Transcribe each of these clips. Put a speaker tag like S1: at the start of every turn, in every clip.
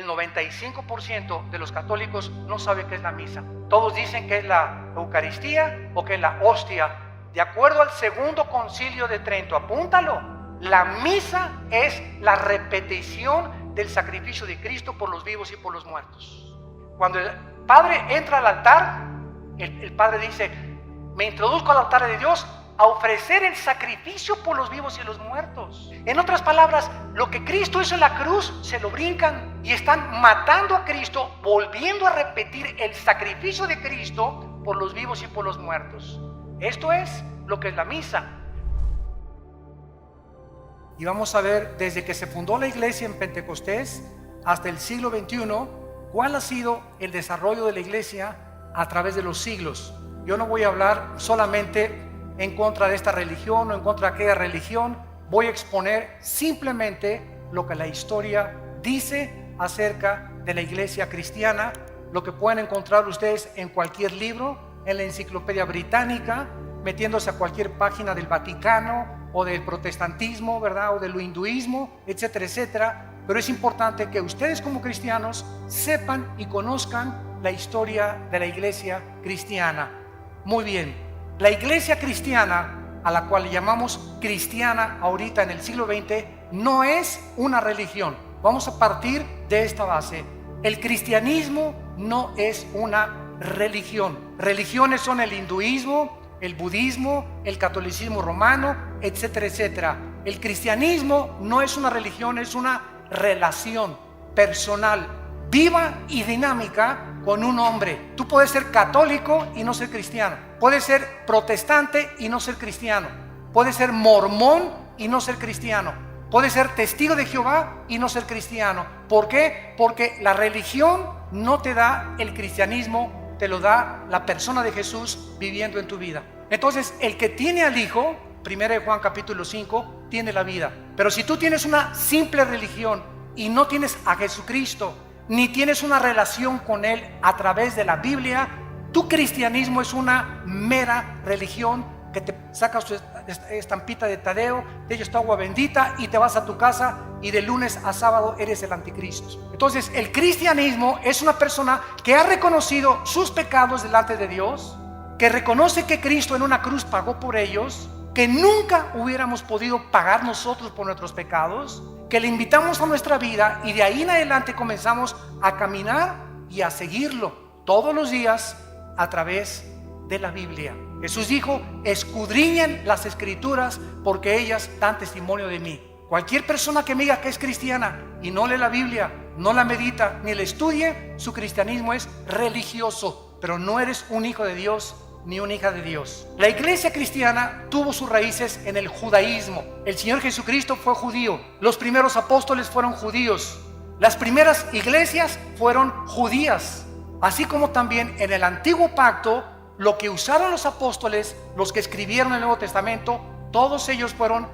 S1: 95% de los católicos no sabe qué es la misa. Todos dicen que es la Eucaristía o que es la hostia. De acuerdo al Segundo Concilio de Trento, apúntalo, la misa es la repetición del sacrificio de Cristo por los vivos y por los muertos. Cuando el Padre entra al altar, el Padre dice: me introduzco al altar de Dios a ofrecer el sacrificio por los vivos y los muertos. En otras palabras, lo que Cristo hizo en la cruz, se lo brincan y están matando a Cristo, volviendo a repetir el sacrificio de Cristo por los vivos y por los muertos. Esto es lo que es la misa. Y vamos a ver, desde que se fundó la iglesia en Pentecostés hasta el siglo XXI, cuál ha sido el desarrollo de la iglesia a través de los siglos. Yo no voy a hablar solamente en contra de esta religión o en contra de aquella religión. Voy a exponer simplemente lo que la historia dice acerca de la iglesia cristiana, lo que pueden encontrar ustedes en cualquier libro, en la Enciclopedia Británica, metiéndose a cualquier página del Vaticano o del protestantismo, ¿verdad? O del hinduismo, etcétera, etcétera. Pero es importante que ustedes como cristianos sepan y conozcan la historia de la iglesia cristiana. Muy bien, la iglesia cristiana, a la cual le llamamos cristiana ahorita en el siglo XX, no es una religión. Vamos a partir de esta base. El cristianismo no es una religión. Religiones son el hinduismo, el budismo, el catolicismo romano, etcétera, etcétera. El cristianismo no es una religión, es una relación personal, viva y dinámica con un hombre. Tú puedes ser católico y no ser cristiano. Puedes ser protestante y no ser cristiano. Puedes ser mormón y no ser cristiano. Puedes ser testigo de Jehová y no ser cristiano. ¿Por qué? Porque la religión no te da el cristianismo, te lo da la persona de Jesús viviendo en tu vida. Entonces, el que tiene al Hijo, 1 Juan capítulo 5, tiene la vida. Pero si tú tienes una simple religión y no tienes a Jesucristo, ni tienes una relación con Él a través de la Biblia, tu cristianismo es una mera religión que te saca su estampita de Tadeo, te echas tu agua bendita y te vas a tu casa, y de lunes a sábado eres el anticristo. Entonces, el cristianismo es una persona que ha reconocido sus pecados delante de Dios, que reconoce que Cristo en una cruz pagó por ellos, que nunca hubiéramos podido pagar nosotros por nuestros pecados, que le invitamos a nuestra vida y de ahí en adelante comenzamos a caminar y a seguirlo todos los días a través de la Biblia. Jesús dijo: escudriñen las escrituras porque ellas dan testimonio de mí. Cualquier persona que me diga que es cristiana y no lee la Biblia, no la medita ni la estudie, su cristianismo es religioso, pero no eres un hijo de Dios ni una hija de Dios. La iglesia cristiana tuvo sus raíces en el judaísmo. El Señor Jesucristo fue judío. Los primeros apóstoles fueron judíos. Las primeras iglesias fueron judías. Así como también en el antiguo pacto, lo que usaron los apóstoles, los que escribieron el Nuevo Testamento, todos ellos fueron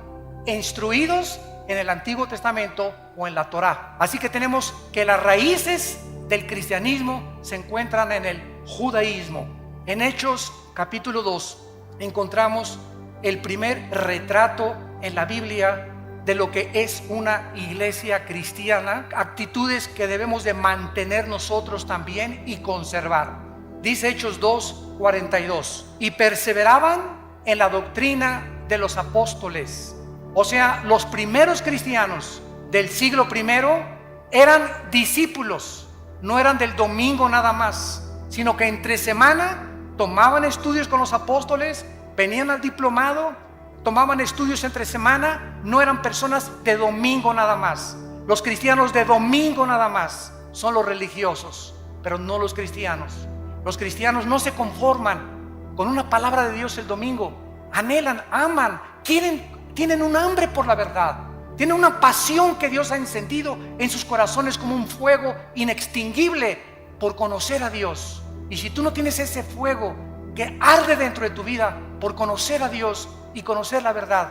S1: instruidos en el Antiguo Testamento o en la Torá. Así que tenemos que las raíces del cristianismo se encuentran en el judaísmo. En Hechos capítulo 2 encontramos el primer retrato en la Biblia de lo que es una iglesia cristiana, actitudes que debemos de mantener nosotros también y conservar. Dice Hechos 2:42: y perseveraban en la doctrina de los apóstoles. O sea, los primeros cristianos del siglo I eran discípulos, no eran del domingo nada más, sino que entre semana tomaban estudios con los apóstoles, venían al diplomado, tomaban estudios entre semana. No eran personas de domingo nada más. Los cristianos de domingo nada más son los religiosos, pero no los cristianos. Los cristianos no se conforman con una palabra de Dios el domingo. Anhelan, aman, tienen un hambre por la verdad. Tienen una pasión que Dios ha encendido en sus corazones como un fuego inextinguible por conocer a Dios. Y si tú no tienes ese fuego que arde dentro de tu vida por conocer a Dios y conocer la verdad,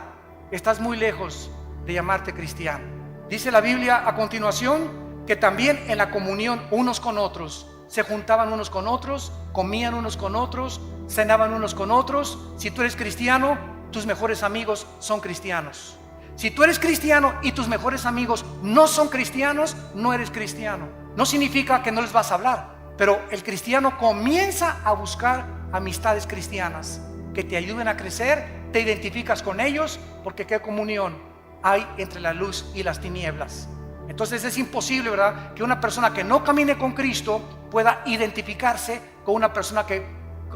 S1: estás muy lejos de llamarte cristiano. Dice la Biblia a continuación que también en la comunión unos con otros, se juntaban unos con otros, comían unos con otros, cenaban unos con otros. Si tú eres cristiano, tus mejores amigos son cristianos. Si tú eres cristiano y tus mejores amigos no son cristianos, no eres cristiano. No significa que no les vas a hablar, pero el cristiano comienza a buscar amistades cristianas que te ayuden a crecer. Te identificas con ellos porque qué comunión hay entre la luz y las tinieblas. Entonces es imposible, ¿verdad?, que una persona que no camine con Cristo pueda identificarse con una persona que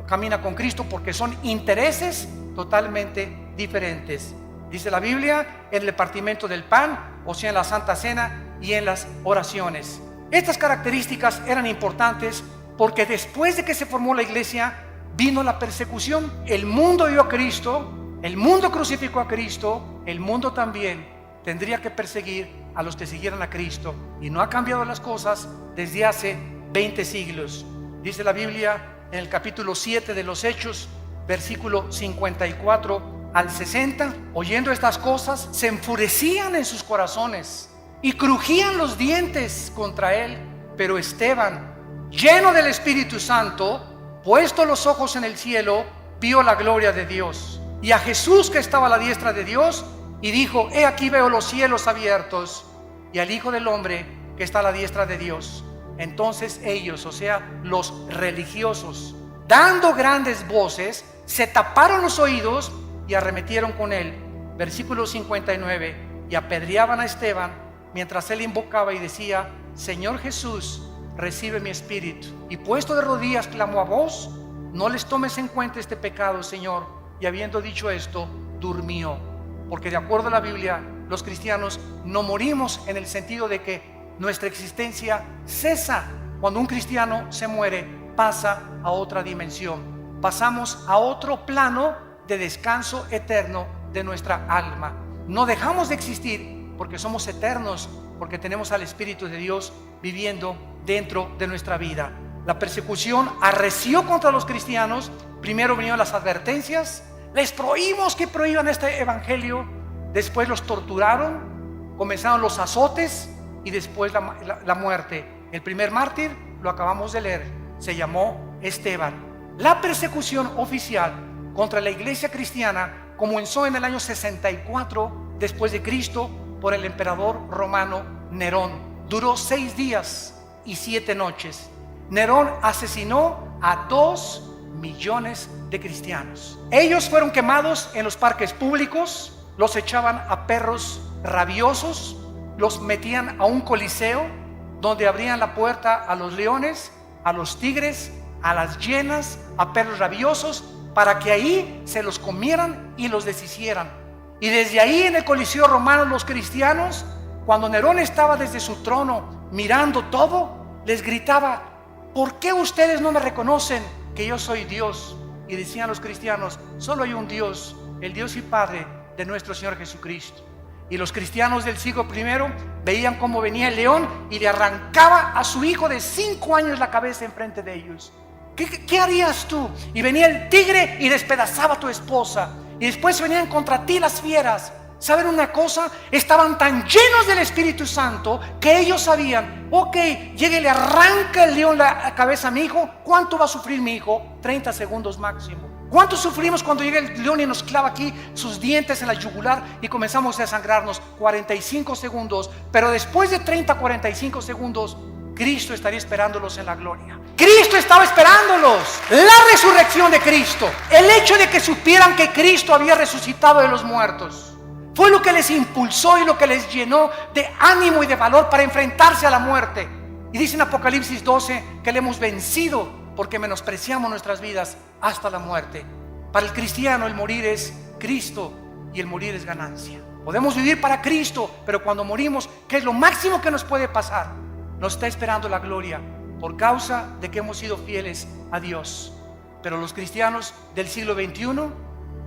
S1: camina con Cristo, porque son intereses totalmente diferentes. Dice la Biblia, en el partimiento del pan, o sea, en la Santa Cena y en las oraciones. Estas características eran importantes porque después de que se formó la iglesia, vino la persecución. El mundo dio a Cristo, el mundo crucificó a Cristo, el mundo también tendría que perseguir a los que siguieran a Cristo. Y no ha cambiado las cosas desde hace 20 siglos. Dice la Biblia en el capítulo 7 de los Hechos, versículo 54 al 60, oyendo estas cosas, se enfurecían en sus corazones y crujían los dientes contra él. Pero Esteban, lleno del Espíritu Santo, puesto los ojos en el cielo, vio la gloria de Dios y a Jesús que estaba a la diestra de Dios, y dijo: he aquí veo los cielos abiertos y al Hijo del Hombre que está a la diestra de Dios. Entonces ellos, o sea, los religiosos, dando grandes voces, se taparon los oídos y arremetieron con él. Versículo 59, y apedreaban a Esteban mientras él invocaba y decía: Señor Jesús, recibe mi espíritu. Y puesto de rodillas clamó a voz: no les tomes en cuenta este pecado, Señor. Y habiendo dicho esto, durmió. Porque de acuerdo a la Biblia, los cristianos no morimos en el sentido de que nuestra existencia cesa. Cuando un cristiano se muere, pasa a otra dimensión. Pasamos a otro plano de descanso eterno de nuestra alma. No dejamos de existir porque somos eternos, porque tenemos al Espíritu de Dios viviendo dentro de nuestra vida. La persecución arreció contra los cristianos. Primero vinieron las advertencias: les prohibimos que prohíban este evangelio. Después los torturaron, comenzaron los azotes y después la muerte. El primer mártir lo acabamos de leer, se llamó Esteban. La persecución oficial contra la iglesia cristiana comenzó en el año 64 después de Cristo por el emperador romano Nerón. Duró 6 días y 7 noches. Nerón asesinó a 2 millones de cristianos. Ellos fueron quemados en los parques públicos, los echaban a perros rabiosos, los metían a un coliseo donde abrían la puerta a los leones, a los tigres, a las hienas, a perros rabiosos, para que ahí se los comieran y los deshicieran. Y desde ahí en el coliseo romano, los cristianos, cuando Nerón estaba desde su trono mirando todo, les gritaba: ¿por qué ustedes no me reconocen que yo soy Dios? Y decían los cristianos: solo hay un Dios, el Dios y Padre de nuestro Señor Jesucristo. Y los cristianos del siglo I veían cómo venía el león y le arrancaba a su hijo de 5 años la cabeza enfrente de ellos. ¿Qué harías tú? Y venía el tigre y despedazaba a tu esposa. Y después venían contra ti las fieras. ¿Saben una cosa? Estaban tan llenos del Espíritu Santo que ellos sabían: ok, llega y le arranca el león la cabeza a mi hijo. ¿Cuánto va a sufrir mi hijo? 30 segundos máximo. ¿Cuánto sufrimos cuando llega el león y nos clava aquí sus dientes en la yugular y comenzamos a desangrarnos? 45 segundos. Pero después de 30, 45 segundos, Cristo estaría esperándolos en la gloria. Cristo estaba esperándolos. La resurrección de Cristo, el hecho de que supieran que Cristo había resucitado de los muertos, fue lo que les impulsó y lo que les llenó de ánimo y de valor para enfrentarse a la muerte. Y dice en Apocalipsis 12 que le hemos vencido porque menospreciamos nuestras vidas hasta la muerte. Para el cristiano el morir es Cristo y el morir es ganancia. Podemos vivir para Cristo, pero cuando morimos, ¿qué es lo máximo que nos puede pasar? Nos está esperando la gloria por causa de que hemos sido fieles a Dios. Pero los cristianos del siglo XXI: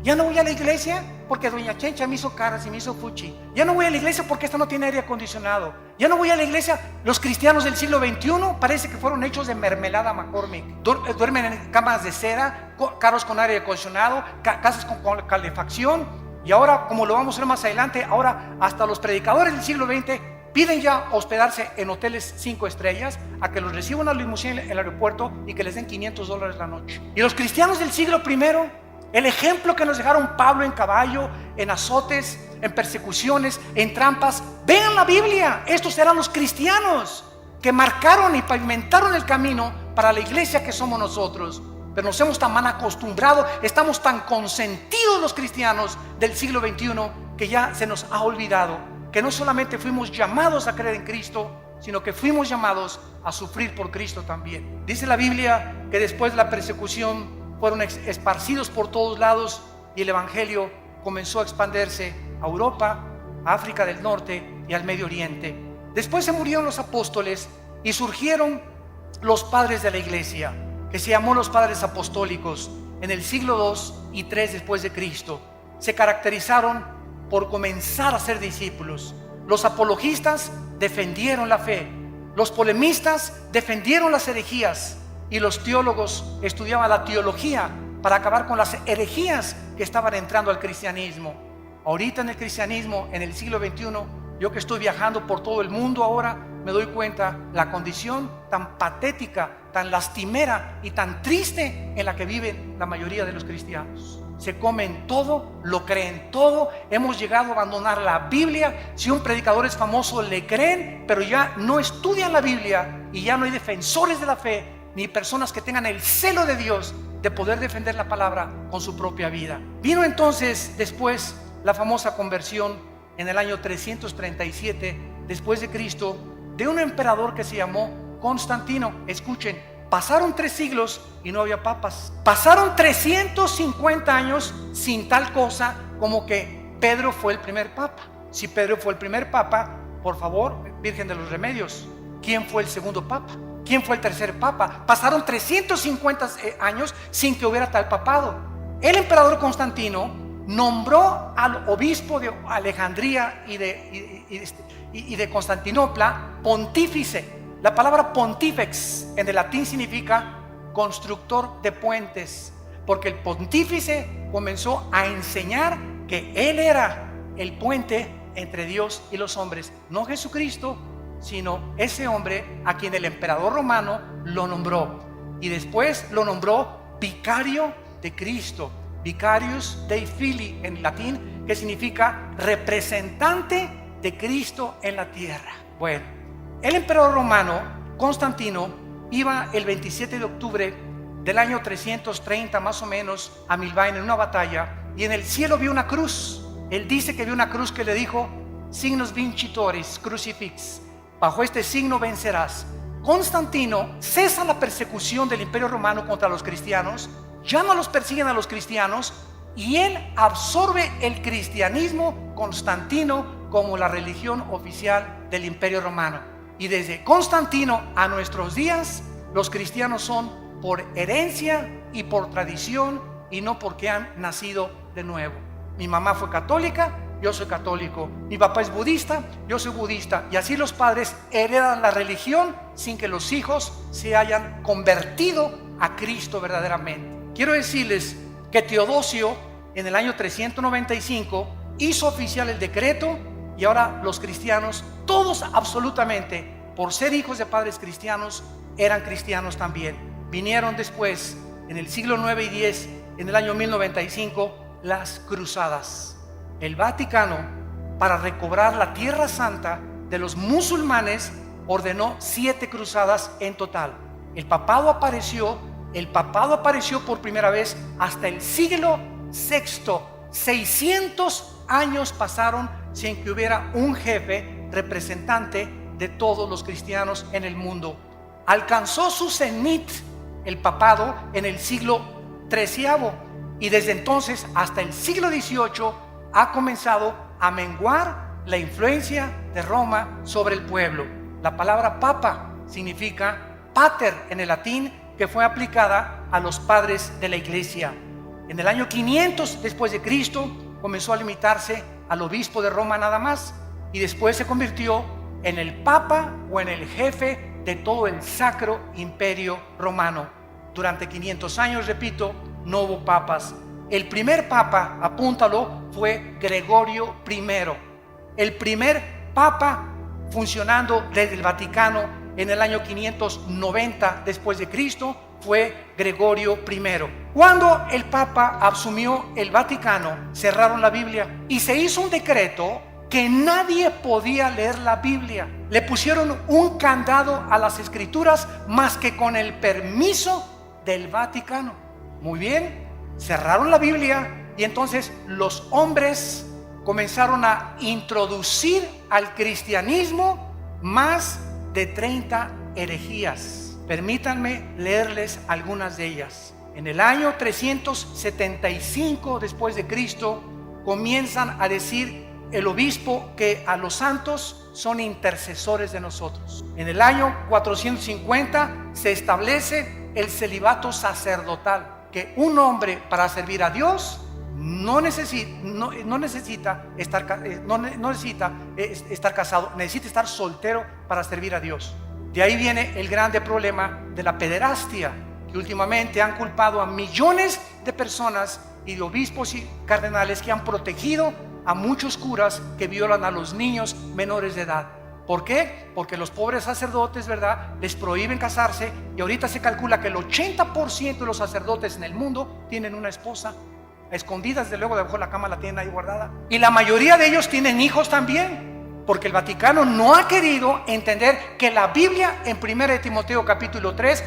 S1: ya no voy a la iglesia porque doña Chencha me hizo caras y me hizo fuchi. Ya no voy a la iglesia porque esta no tiene aire acondicionado. Ya no voy a la iglesia. Los cristianos del siglo XXI parece que fueron hechos de mermelada McCormick. Duermen en camas de seda, carros con aire acondicionado, casas con calefacción. Y ahora, como lo vamos a ver más adelante, ahora hasta los predicadores del siglo XX piden ya hospedarse en hoteles 5 estrellas, a que los reciban a la limusina en el aeropuerto y que les den $500 la noche. Y los cristianos del siglo I, el ejemplo que nos dejaron Pablo en caballo, en azotes, en persecuciones, en trampas. Vean la Biblia, estos eran los cristianos que marcaron y pavimentaron el camino para la iglesia que somos nosotros. Pero nos hemos tan mal acostumbrado, estamos tan consentidos los cristianos del siglo XXI que ya se nos ha olvidado que no solamente fuimos llamados a creer en Cristo, sino que fuimos llamados a sufrir por Cristo también. Dice la Biblia que después de la persecución fueron esparcidos por todos lados y el evangelio comenzó a expandirse a Europa, a África del Norte y al Medio Oriente. Después se murieron los apóstoles y surgieron los padres de la iglesia, que se llamó los padres apostólicos en el siglo II y III después de Cristo. Se caracterizaron por comenzar a ser discípulos. Los apologistas defendieron la fe, los polemistas defendieron las herejías y los teólogos estudiaban la teología para acabar con las herejías que estaban entrando al cristianismo. Ahorita en el cristianismo, en el siglo XXI, yo que estoy viajando por todo el mundo ahora, me doy cuenta la condición tan patética, tan lastimera y tan triste en la que viven la mayoría de los cristianos. Se comen todo, lo creen todo. Hemos llegado a abandonar la Biblia. Si un predicador es famoso, le creen, pero ya no estudian la Biblia y ya no hay defensores de la fe, ni personas que tengan el celo de Dios de poder defender la palabra con su propia vida. Vino entonces después la famosa conversión en el año 337 después de Cristo de un emperador que se llamó Constantino. Escuchen, pasaron 3 siglos y no había papas. Pasaron 350 años sin tal cosa como que Pedro fue el primer papa. Si Pedro fue el primer papa, por favor, Virgen de los Remedios, ¿quién fue el segundo papa? ¿Quién fue el tercer papa? Pasaron 350 años sin que hubiera tal papado. El emperador Constantino nombró al obispo de Alejandría y de Constantinopla pontífice. La palabra pontífex en el latín significa constructor de puentes, porque el pontífice comenzó a enseñar que él era el puente entre Dios y los hombres, no Jesucristo, sino ese hombre a quien el emperador romano lo nombró, y después lo nombró vicario de Cristo, vicarius Dei Filii en latín, que significa representante de Cristo en la tierra. Bueno, el emperador romano Constantino iba el 27 de octubre del año 330 más o menos a Milvain en una batalla, y en el cielo vio una cruz. Él dice que vio una cruz que le dijo: signos vincitoris crucifix, bajo este signo vencerás. Constantino cesa la persecución del imperio romano contra los cristianos, ya no los persiguen a los cristianos, y él absorbe el cristianismo constantino como la religión oficial del imperio romano. Y desde Constantino a nuestros días, los cristianos son por herencia y por tradición, y no porque han nacido de nuevo. Mi mamá fue católica, yo soy católico. Mi papá es budista, yo soy budista. Y así los padres heredan la religión sin que los hijos se hayan convertido a Cristo verdaderamente. Quiero decirles que Teodosio en el año 395 hizo oficial el decreto, y ahora los cristianos, todos absolutamente, por ser hijos de padres cristianos, eran cristianos también. Vinieron después, en el siglo 9 y 10, en el año 1095, las cruzadas. El Vaticano, para recobrar la Tierra Santa de los musulmanes, ordenó 7 cruzadas en total. El papado apareció por primera vez hasta el siglo VI. 600 años pasaron sin que hubiera un jefe representante de todos los cristianos en el mundo. Alcanzó su cenit el papado en el siglo XIII, y desde entonces hasta el siglo XVIII ha comenzado a menguar la influencia de Roma sobre el pueblo. La palabra papa significa pater en el latín, que fue aplicada a los padres de la iglesia. En el año 500 después de Cristo comenzó a limitarse al obispo de Roma nada más, y después se convirtió en el papa o en el jefe de todo el sacro imperio romano. Durante 500 años, repito, no hubo papas. El primer papa, apúntalo, fue Gregorio I. El primer papa funcionando desde el Vaticano en el año 590 después de Cristo fue Gregorio I. Cuando el Papa asumió el Vaticano, cerraron la Biblia y se hizo un decreto que nadie podía leer la Biblia. Le pusieron un candado a las escrituras más que con el permiso del Vaticano. Muy bien, cerraron la Biblia y entonces los hombres comenzaron a introducir al cristianismo más de 30 herejías. Permítanme leerles algunas de ellas. En el año 375 después de Cristo comienzan a decir el obispo que a los santos son intercesores de nosotros. En el año 450 se establece el celibato sacerdotal, que un hombre para servir a Dios no necesita estar casado, necesita estar soltero para servir a Dios. De ahí viene el grande problema de la pederastia, que últimamente han culpado a millones de personas y de obispos y cardenales que han protegido a muchos curas que violan a los niños menores de edad. ¿Por qué? Porque los pobres sacerdotes, ¿verdad?, les prohíben casarse, y ahorita se calcula que el 80% de los sacerdotes en el mundo tienen una esposa. A escondidas, desde luego, debajo de la cama la tienen ahí guardada. Y la mayoría de ellos tienen hijos también, porque el Vaticano no ha querido entender que la Biblia en 1 de Timoteo capítulo 3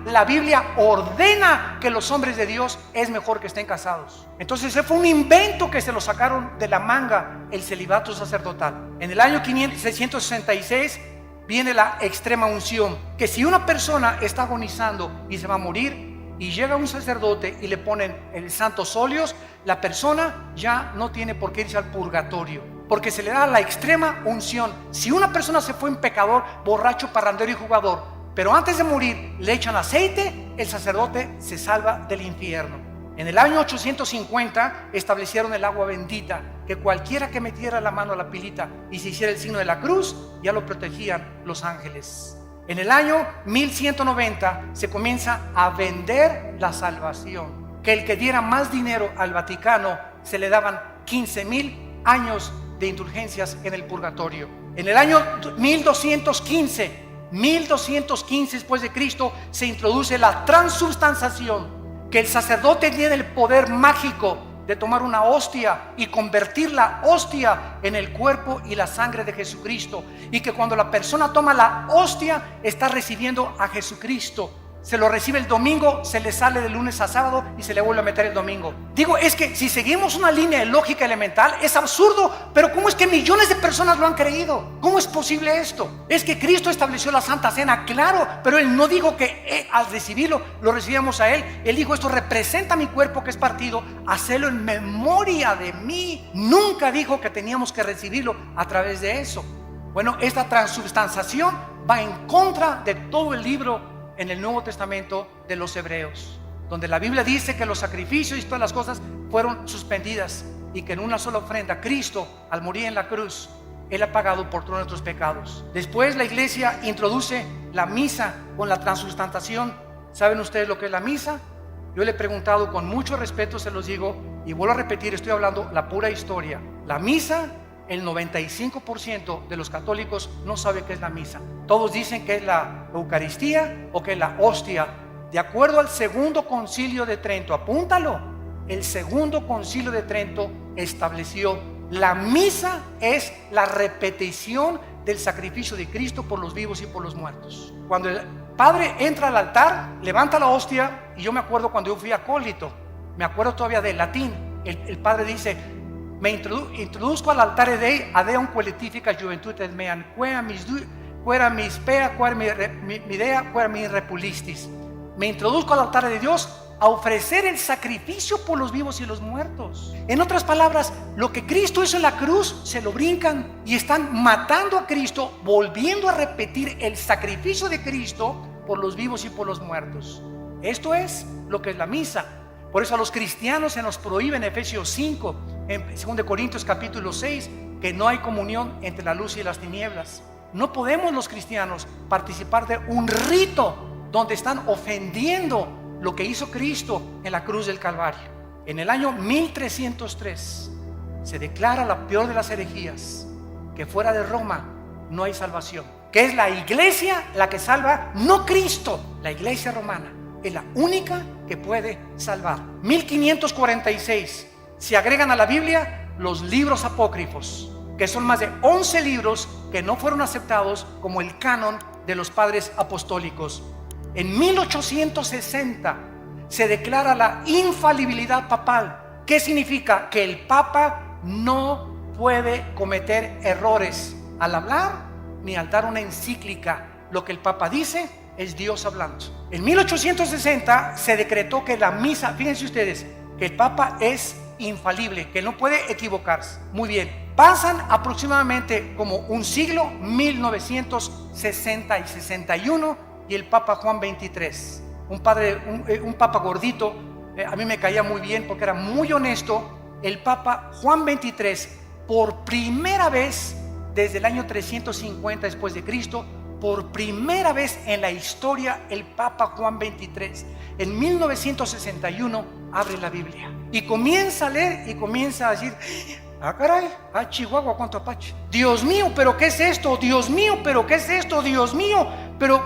S1: la Biblia ordena que los hombres de Dios es mejor que estén casados. Entonces ese fue un invento que se lo sacaron de la manga, el celibato sacerdotal. En el año 666 viene la extrema unción, que si una persona está agonizando y se va a morir y llega un sacerdote y le ponen el santos óleos, la persona ya no tiene por qué irse al purgatorio, porque se le da la extrema unción. Si una persona se fue en pecador, borracho, parrandero y jugador, pero antes de morir le echan aceite, el sacerdote se salva del infierno. En el año 850 establecieron el agua bendita, que cualquiera que metiera la mano a la pilita y se hiciera el signo de la cruz, ya lo protegían los ángeles. En el año 1190 se comienza a vender la salvación, que el que diera más dinero al Vaticano se le daban 15,000 años de indulgencias en el purgatorio. En el año 1215 después de Cristo se introduce la transubstanciación, que el sacerdote tiene el poder mágico de tomar una hostia y convertir la hostia en el cuerpo y la sangre de Jesucristo, y que cuando la persona toma la hostia está recibiendo a Jesucristo. Se lo recibe el domingo, se le sale de lunes a sábado y se le vuelve a meter el domingo. Digo, es que si seguimos una línea de lógica elemental es absurdo, pero ¿cómo es que millones de personas lo han creído? ¿Cómo es posible esto? Es que Cristo estableció la Santa Cena, claro, pero Él no dijo que al recibirlo lo recibíamos a Él. Él dijo: esto representa mi cuerpo que es partido, hacelo en memoria de mí. Nunca dijo que teníamos que recibirlo a través de eso. Bueno, esta transubstanciación va en contra de todo el libro en el Nuevo Testamento de los Hebreos, donde la Biblia dice que los sacrificios y todas las cosas fueron suspendidas, y que en una sola ofrenda Cristo, al morir en la cruz, Él ha pagado por todos nuestros pecados. Después la iglesia introduce la misa con la transubstanciación. ¿Saben ustedes lo que es la misa? Yo le he preguntado con mucho respeto, se los digo, y vuelvo a repetir, estoy hablando la pura historia. La misa, el 95% de los católicos no sabe qué es la misa. Todos dicen que es la Eucaristía o que es la hostia. De acuerdo al Segundo Concilio de Trento, apúntalo, el Segundo Concilio de Trento estableció: la misa es la repetición del sacrificio de Cristo por los vivos y por los muertos. Cuando el padre entra al altar, levanta la hostia, y yo me acuerdo cuando yo fui acólito, me acuerdo todavía del latín. El padre dice: me introduzco al altare Dei ad eum quae juventudes meam, quera mis pea, quera mi dea, quera mi repulistis. Me introduzco al altar de Dios a ofrecer el sacrificio por los vivos y los muertos. En otras palabras, lo que Cristo hizo en la cruz se lo brincan y están matando a Cristo, volviendo a repetir el sacrificio de Cristo por los vivos y por los muertos. Esto es lo que es la misa. Por eso a los cristianos se nos prohíbe en Efesios 5, en 2 Corintios capítulo 6, que no hay comunión entre la luz y las tinieblas. No podemos los cristianos participar de un rito donde están ofendiendo lo que hizo Cristo en la cruz del Calvario. En el año 1303 se declara la peor de las herejías, que fuera de Roma no hay salvación. que es la iglesia la que salva, no Cristo. La iglesia romana es la única que puede salvar. 1546 se agregan a la Biblia los libros apócrifos, que son más de 11 libros que no fueron aceptados como el canon de los padres apostólicos. En 1860 se declara la infalibilidad papal. ¿Qué significa? Que el Papa no puede cometer errores al hablar ni al dar una encíclica. Lo que el Papa dice es Dios hablando. En 1860 se decretó que la misa, fíjense ustedes, que el Papa es infalible, que no puede equivocarse. Muy bien, pasan aproximadamente como un siglo, 1960 y 61, y el Papa Juan XXIII, un Papa gordito, a mí me caía muy bien porque era muy honesto. El Papa Juan XXIII, por primera vez desde el año 350 después de Cristo, por primera vez en la historia, el Papa Juan XXIII, en 1961, abre la Biblia y comienza a leer y comienza a decir: ah, caray, ah, Chihuahua, cuánto apache. Dios mío, pero ¿qué es esto? Dios mío, pero ¿qué es esto? Dios mío, pero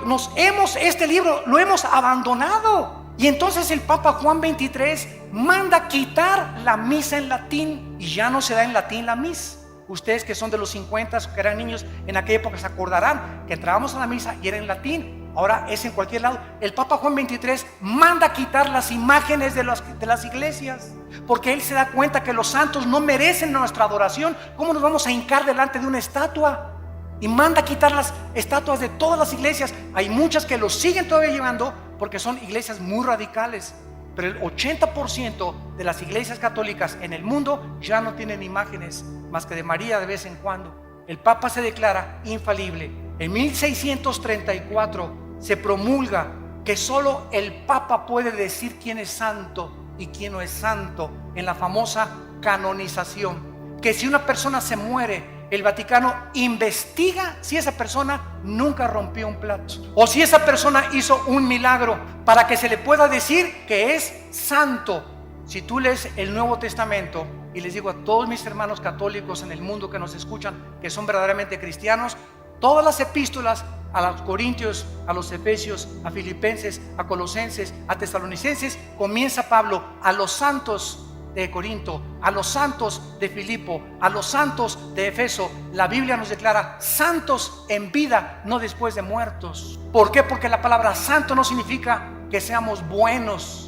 S1: este libro lo hemos abandonado. Y entonces el Papa Juan XXIII manda quitar la misa en latín, y ya no se da en latín la misa. Ustedes que son de los 50, que eran niños en aquella época, se acordarán que entrábamos a la misa y era en latín. Ahora es en cualquier lado. El Papa Juan XXIII manda quitar las imágenes de las iglesias, porque él se da cuenta que los santos no merecen nuestra adoración. ¿Cómo nos vamos a hincar delante de una estatua? Y manda quitar las estatuas de todas las iglesias. Hay muchas que lo siguen todavía llevando porque son iglesias muy radicales, pero el 80% de las iglesias católicas en el mundo ya no tienen imágenes más que de María de vez en cuando. El Papa se declara infalible. En 1634 se promulga que solo el Papa puede decir quién es santo y quién no es santo, en la famosa canonización. Que si una persona se muere, el Vaticano investiga si esa persona nunca rompió un plato o si esa persona hizo un milagro, para que se le pueda decir que es santo. Si tú lees el Nuevo Testamento, y les digo a todos mis hermanos católicos en el mundo que nos escuchan, que son verdaderamente cristianos, todas las epístolas a los Corintios, a los Efesios, a Filipenses, a Colosenses, a Tesalonicenses, comienza Pablo a los santos de Corinto, a los santos de Filipo, a los santos de Efeso. La Biblia nos declara santos en vida, no después de muertos. ¿Por qué? Porque la palabra santo no significa que seamos buenos.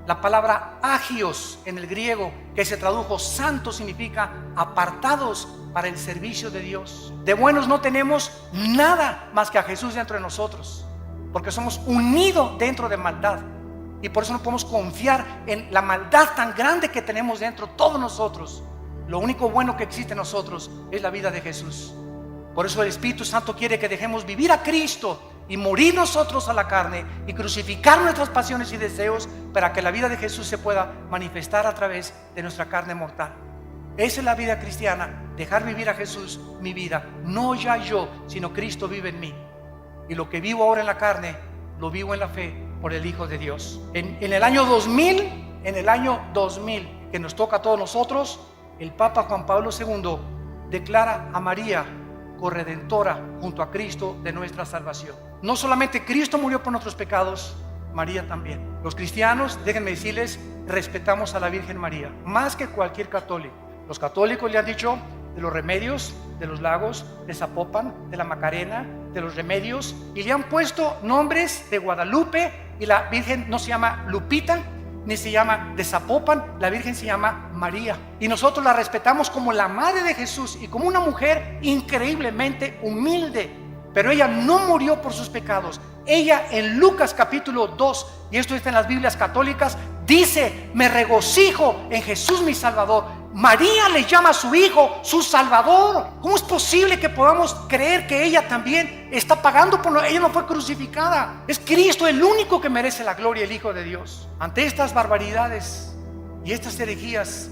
S1: La palabra agios en el griego, que se tradujo santo, significa apartados para el servicio de Dios. De buenos no tenemos nada más que a Jesús dentro de nosotros, porque somos unidos dentro de maldad. Y por eso no podemos confiar en la maldad tan grande que tenemos dentro todos nosotros. Lo único bueno que existe en nosotros es la vida de Jesús. Por eso el Espíritu Santo quiere que dejemos vivir a Cristo y morir nosotros a la carne y crucificar nuestras pasiones y deseos, para que la vida de Jesús se pueda manifestar a través de nuestra carne mortal. Esa es la vida cristiana: dejar vivir a Jesús mi vida. No ya yo, sino Cristo vive en mí. Y lo que vivo ahora en la carne, lo vivo en la fe por el Hijo de Dios. En el año 2000, que nos toca a todos nosotros, el Papa Juan Pablo II declara a María corredentora junto a Cristo de nuestra salvación. No solamente Cristo murió por nuestros pecados, María también. Los cristianos, déjenme decirles, respetamos a la Virgen María más que cualquier católico. Los católicos le han dicho de los remedios de los lagos de Zapopan, de la Macarena, de los remedios, y le han puesto nombres de Guadalupe, y la Virgen no se llama Lupita ni se llama de Zapopan, la Virgen se llama María, y nosotros la respetamos como la madre de Jesús y como una mujer increíblemente humilde. Pero ella no murió por sus pecados. Ella en Lucas capítulo 2, y esto está en las Biblias católicas, dice: me regocijo en Jesús mi Salvador. María le llama a su hijo su Salvador. ¿Cómo es posible que podamos creer que ella también está pagando por ella? No fue crucificada. Es Cristo el único que merece la gloria, el Hijo de Dios. Ante estas barbaridades y estas herejías,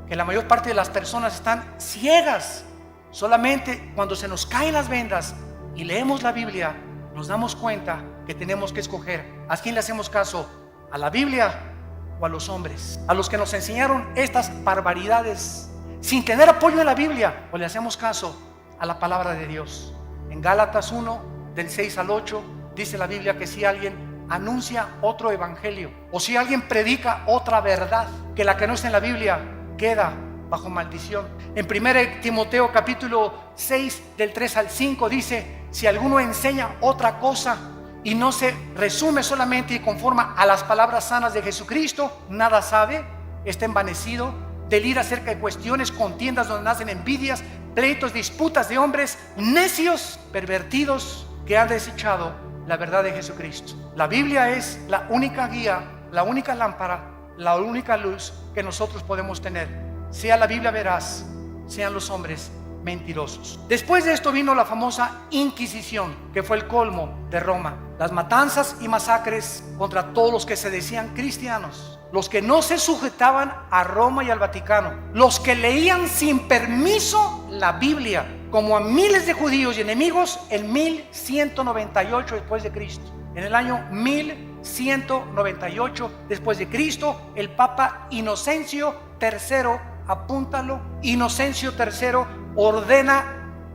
S1: que la mayor parte de las personas están ciegas, solamente cuando se nos caen las vendas y leemos la Biblia, nos damos cuenta que tenemos que escoger a quién le hacemos caso: a la Biblia o a los hombres, a los que nos enseñaron estas barbaridades sin tener apoyo en la Biblia, o le hacemos caso a la palabra de Dios. En Gálatas 1 del 6 al 8, dice la Biblia que si alguien anuncia otro evangelio o si alguien predica otra verdad que la que no está en la Biblia, queda bajo maldición. En 1 Timoteo capítulo 6 del 3 al 5 dice: si alguno enseña otra cosa y no se resume solamente y conforma a las palabras sanas de Jesucristo, nada sabe, está envanecido, delira acerca de cuestiones, contiendas donde nacen envidias, pleitos, disputas de hombres necios, pervertidos, que han desechado la verdad de Jesucristo. La Biblia es la única guía, la única lámpara, la única luz que nosotros podemos tener. Sea la Biblia veraz, sean los hombres mentirosos. Después de esto vino la famosa Inquisición, que fue el colmo de Roma. Las matanzas y masacres contra todos los que se decían cristianos, los que no se sujetaban a Roma y al Vaticano, los que leían sin permiso la Biblia, como a miles de judíos y enemigos en 1198 después de Cristo. En el año 1198 después de Cristo, el Papa Inocencio III, apúntalo, Inocencio III ordena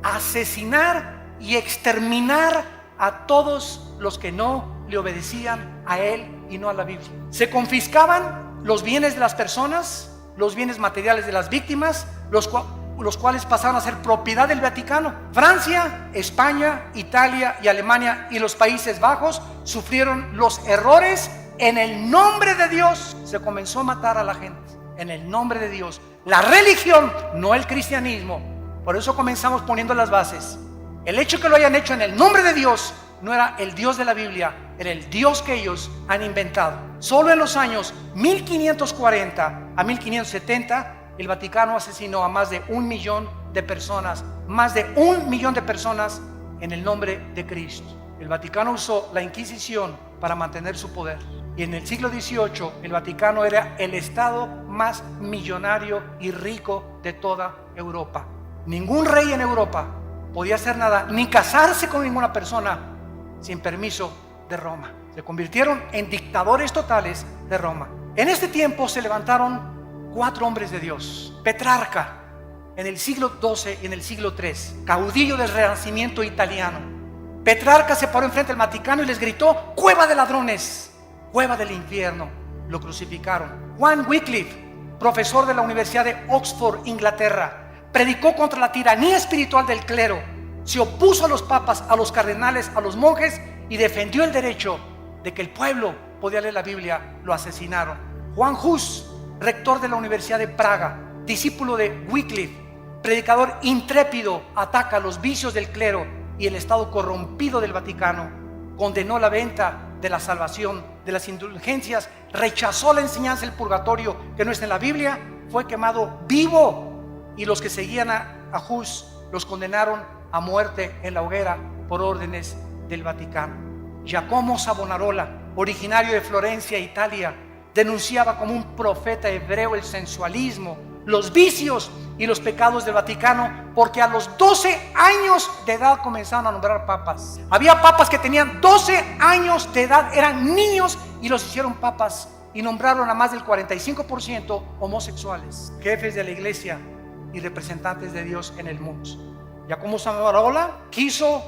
S1: asesinar y exterminar a todos los que no le obedecían a él y no a la Biblia. Se confiscaban los bienes de las personas, los bienes materiales de las víctimas, los cuales pasaron a ser propiedad del Vaticano. Francia, España, Italia y Alemania y los Países Bajos sufrieron los errores. En el nombre de Dios se comenzó a matar a la gente, en el nombre de Dios. La religión, no el cristianismo. Por eso comenzamos poniendo las bases. El hecho que lo hayan hecho en el nombre de Dios no era el Dios de la Biblia, era el Dios que ellos han inventado. Solo en los años 1540 a 1570 el Vaticano asesinó a más de 1 millón de personas, más de 1 millón de personas en el nombre de Cristo. El Vaticano usó la Inquisición para mantener su poder. Y en el siglo XVIII el Vaticano era el estado más millonario y rico de toda Europa. Ningún rey en Europa podía hacer nada, ni casarse con ninguna persona sin permiso de Roma. Se convirtieron en dictadores totales de Roma. En este tiempo se levantaron 4 hombres de Dios. Petrarca, en el siglo XII y en el siglo III, caudillo del Renacimiento italiano. Petrarca se paró enfrente del Vaticano y les gritó: cueva de ladrones, cueva del infierno. Lo crucificaron. Juan Wycliffe, profesor de la Universidad de Oxford, Inglaterra, predicó contra la tiranía espiritual del clero, se opuso a los papas, a los cardenales, a los monjes y defendió el derecho de que el pueblo podía leer la Biblia. Lo asesinaron. Juan Hus, rector de la Universidad de Praga, discípulo de Wycliffe, predicador intrépido, ataca los vicios del clero y el estado corrompido del Vaticano. Condenó la venta de la salvación, de las indulgencias, rechazó la enseñanza del purgatorio que no está en la Biblia, fue quemado vivo. Y los que seguían a Hus los condenaron a muerte en la hoguera por órdenes del Vaticano. Giacomo Savonarola, originario de Florencia, Italia, denunciaba como un profeta hebreo el sensualismo, los vicios y los pecados del Vaticano, porque a los 12 años de edad comenzaron a nombrar papas. Había papas que tenían 12 años de edad, eran niños y los hicieron papas y nombraron a más del 45% homosexuales, jefes de la iglesia y representantes de Dios en el mundo. Giacomo Savonarola quiso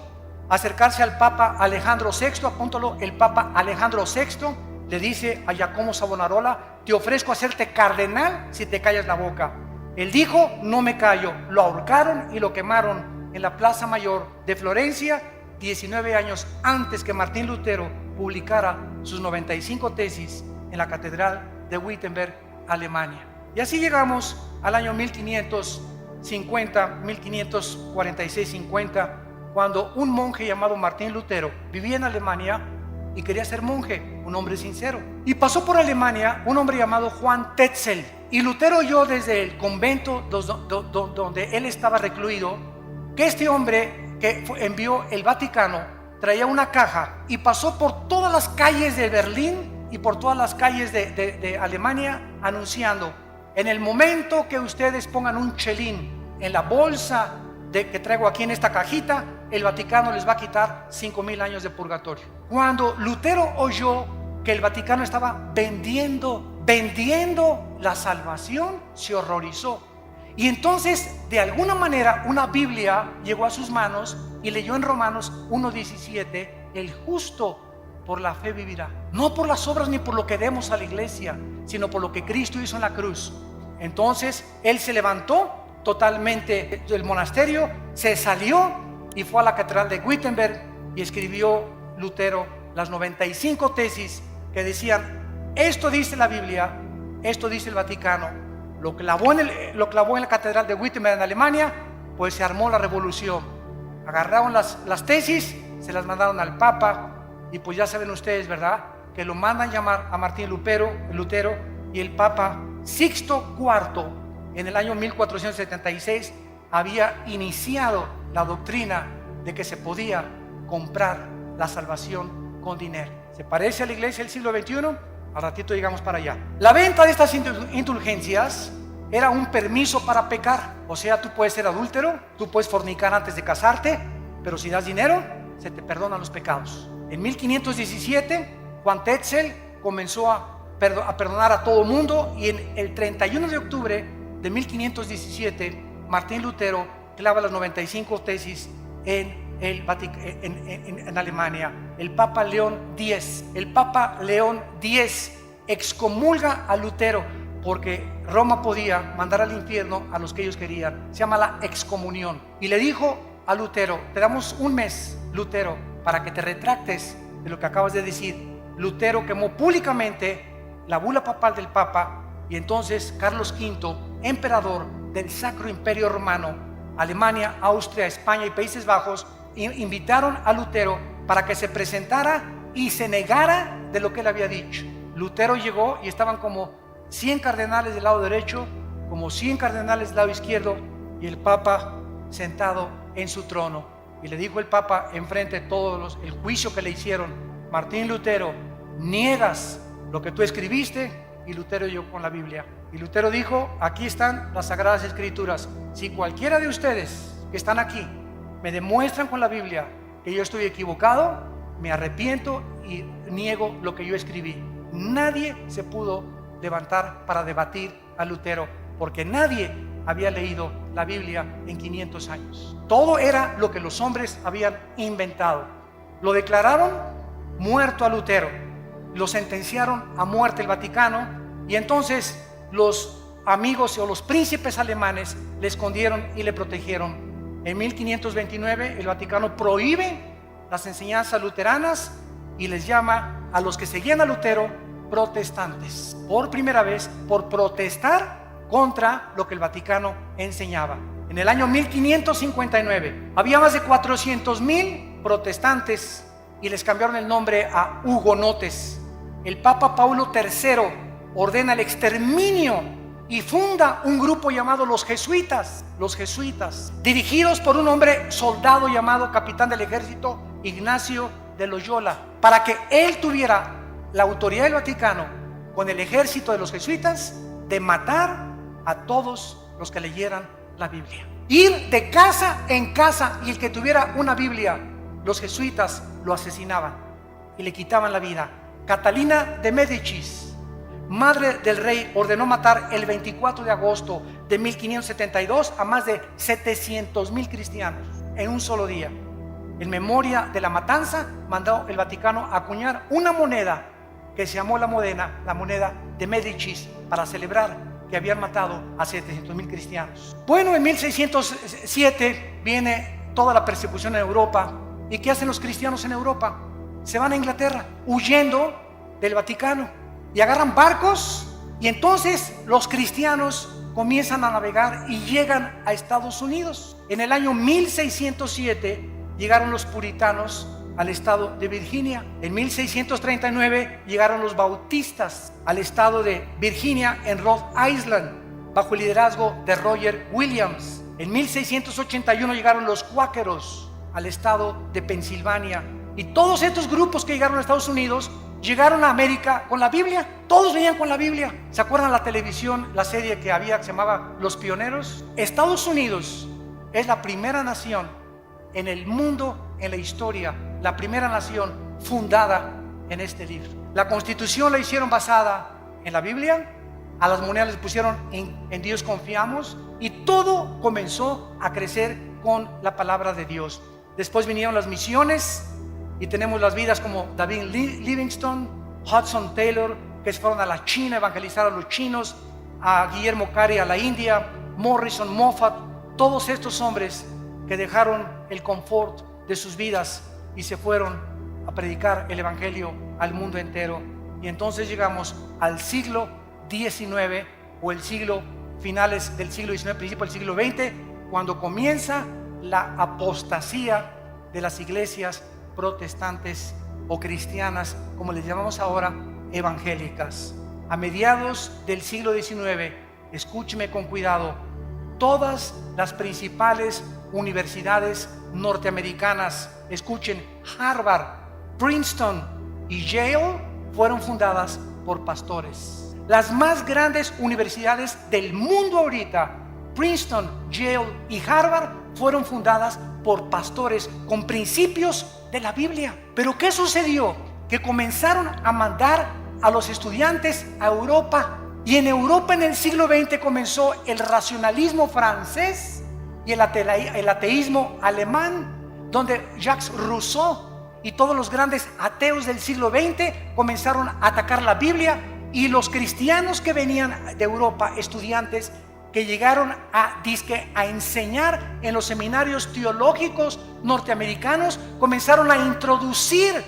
S1: acercarse al Papa Alejandro VI, apúntalo, el Papa Alejandro VI le dice a Giacomo Savonarola: te ofrezco hacerte cardenal si te callas la boca. Él dijo: no me callo. Lo ahorcaron y lo quemaron en la Plaza Mayor de Florencia, 19 años antes que Martín Lutero publicara sus 95 tesis en la Catedral de Wittenberg, Alemania. Y así llegamos al año 1546-50, cuando un monje llamado Martín Lutero vivía en Alemania y quería ser monje, un hombre sincero. Y pasó por Alemania un hombre llamado Juan Tetzel. Y Lutero oyó desde el convento donde él estaba recluido que este hombre que envió el Vaticano traía una caja y pasó por todas las calles de Berlín y por todas las calles de Alemania anunciando: en el momento que ustedes pongan un chelín en la bolsa que traigo aquí en esta cajita, el Vaticano les va a quitar 5,000 años de purgatorio. Cuando Lutero oyó que el Vaticano estaba vendiendo la salvación, se horrorizó. Y entonces, de alguna manera, una Biblia llegó a sus manos y leyó en Romanos 1:17, el justo por la fe vivirá. No por las obras ni por lo que demos a la iglesia, sino por lo que Cristo hizo en la cruz. Entonces él se levantó totalmente del monasterio, se salió y fue a la catedral de Wittenberg y escribió Lutero las 95 tesis que decían: esto dice la Biblia, esto dice el Vaticano. Lo clavó en la catedral de Wittenberg en Alemania, pues se armó la revolución. Agarraron las tesis, se las mandaron al Papa, y pues ya saben ustedes, ¿verdad?, que lo mandan llamar a Martín Lutero, y el Papa Sixto IV en el año 1476 había iniciado la doctrina de que se podía comprar la salvación con dinero. ¿Se parece a la iglesia del siglo XXI? Al ratito llegamos para allá. La venta de estas indulgencias era un permiso para pecar. O sea, tú puedes ser adúltero, tú puedes fornicar antes de casarte, pero si das dinero, se te perdonan los pecados. En 1517, Juan Tetzel comenzó a perdonar a todo mundo, y en el 31 de octubre de 1517, Martín Lutero clava las 95 tesis en Alemania. El Papa León X excomulga a Lutero porque Roma podía mandar al infierno a los que ellos querían. Se llama la excomunión. Y le dijo a Lutero: te damos un mes, Lutero, para que te retractes de lo que acabas de decir. Lutero quemó públicamente la bula papal del Papa, y entonces Carlos V, emperador del Sacro Imperio Romano, Alemania, Austria, España y Países Bajos, invitaron a Lutero para que se presentara y se negara de lo que él había dicho. Lutero llegó y estaban como 100 cardenales del lado derecho, como 100 cardenales del lado izquierdo, y el Papa sentado en su trono. Y le dijo el Papa enfrente de todos el juicio que le hicieron: Martín Lutero, niegas lo que tú escribiste. Y Lutero llegó con la Biblia. Y Lutero dijo: aquí están las Sagradas Escrituras. Si cualquiera de ustedes que están aquí me demuestran con la Biblia que yo estoy equivocado, me arrepiento y niego lo que yo escribí. Nadie se pudo levantar para debatir a Lutero, porque nadie había leído la Biblia en 500 años. Todo era lo que los hombres habían inventado. Lo declararon muerto a Lutero, lo sentenciaron a muerte el Vaticano, y entonces los amigos o los príncipes alemanes le escondieron y le protegieron. En 1529 el Vaticano prohíbe las enseñanzas luteranas y les llama a los que seguían a Lutero protestantes, por primera vez, por protestar contra lo que el Vaticano enseñaba. En el año 1559 había más de 400,000 protestantes y les cambiaron el nombre a hugonotes. El Papa Paulo III ordena el exterminio y funda un grupo llamado los jesuitas, dirigidos por un hombre soldado llamado capitán del ejército Ignacio de Loyola, para que él tuviera la autoridad del Vaticano con el ejército de los jesuitas de matar a todos los que leyeran la Biblia. Ir de casa en casa, y el que tuviera una Biblia, los jesuitas lo asesinaban y le quitaban la vida. Catalina de Médicis, madre del rey, ordenó matar el 24 de agosto de 1572 a más de 700,000 cristianos en un solo día. En memoria de la matanza, mandó el Vaticano acuñar una moneda que se llamó la moneda de Médicis, para celebrar que habían matado a 700,000 cristianos. Bueno, en 1607 viene toda la persecución en Europa. ¿Y qué hacen los cristianos en Europa? Se van a Inglaterra huyendo del Vaticano y agarran barcos, y entonces los cristianos comienzan a navegar y llegan a Estados Unidos. En el año 1607 llegaron los puritanos al estado de Virginia. En 1639 llegaron los bautistas al estado de Virginia en Rhode Island, bajo el liderazgo de Roger Williams. En 1681 llegaron los cuáqueros al estado de Pensilvania. Y todos estos grupos que llegaron a Estados Unidos llegaron a América con la Biblia. Todos venían con la Biblia. ¿Se acuerdan la televisión, la serie que había que se llamaba Los Pioneros? Estados Unidos es la primera nación en el mundo, en la historia, la primera nación fundada en este libro. La Constitución la hicieron basada en la Biblia, a las monedas les pusieron en Dios confiamos, y todo comenzó a crecer con la palabra de Dios. Después vinieron las misiones y tenemos las vidas como David Livingstone, Hudson Taylor, que fueron a la China a evangelizar a los chinos, a Guillermo Cary a la India, Morrison, Moffat, todos estos hombres que dejaron el confort de sus vidas y se fueron a predicar el evangelio al mundo entero. Y entonces llegamos al siglo XIX, o el siglo finales del siglo XIX, principio del siglo XX, cuando comienza la apostasía de las iglesias protestantes o cristianas, como les llamamos ahora, evangélicas. A mediados del siglo XIX, escúcheme con cuidado, todas las principales universidades norteamericanas, escuchen, Harvard, Princeton y Yale, fueron fundadas por pastores. Las más grandes universidades del mundo ahorita, Princeton, Yale y Harvard, fueron fundadas por pastores con principios de la Biblia. Pero ¿qué sucedió? Que comenzaron a mandar a los estudiantes a Europa. Y en Europa en el siglo XX comenzó el racionalismo francés y el ateísmo alemán, donde Jacques Rousseau y todos los grandes ateos del siglo XX comenzaron a atacar la Biblia, y los cristianos que venían de Europa, estudiantes que llegaron a enseñar en los seminarios teológicos norteamericanos, comenzaron a introducir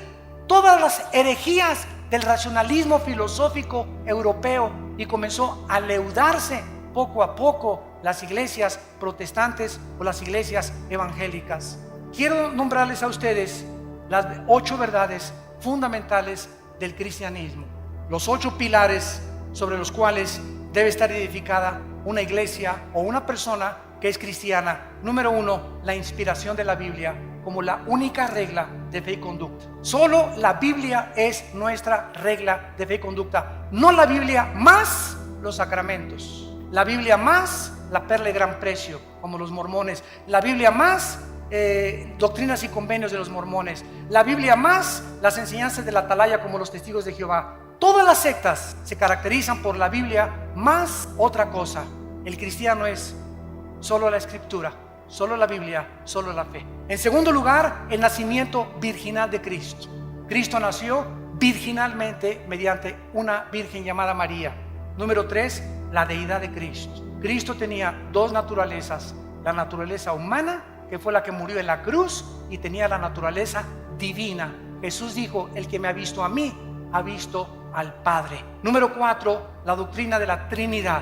S1: todas las herejías del racionalismo filosófico europeo, y comenzó a leudarse poco a poco las iglesias protestantes o las iglesias evangélicas. Quiero nombrarles a ustedes las 8 verdades fundamentales del cristianismo, los 8 pilares sobre los cuales debe estar edificada una iglesia o una persona que es cristiana. Número 1, la inspiración de la Biblia como la única regla de fe y conducta. Solo la Biblia es nuestra regla de fe y conducta, no la Biblia más los sacramentos, la Biblia más la perla de gran precio, como los mormones, la Biblia más doctrinas y convenios de los mormones, la Biblia más las enseñanzas de la atalaya, como los testigos de Jehová. Todas las sectas se caracterizan por la Biblia más otra cosa. El cristiano es solo la escritura, solo la Biblia, solo la fe. En segundo lugar, el nacimiento virginal de Cristo. Cristo nació virginalmente mediante una virgen llamada María. Número 3, la deidad de Cristo. Cristo tenía 2 naturalezas: la naturaleza humana, que fue la que murió en la cruz, y tenía la naturaleza divina. Jesús dijo: el que me ha visto a mí, ha visto al Padre. Número 4, la doctrina de la Trinidad.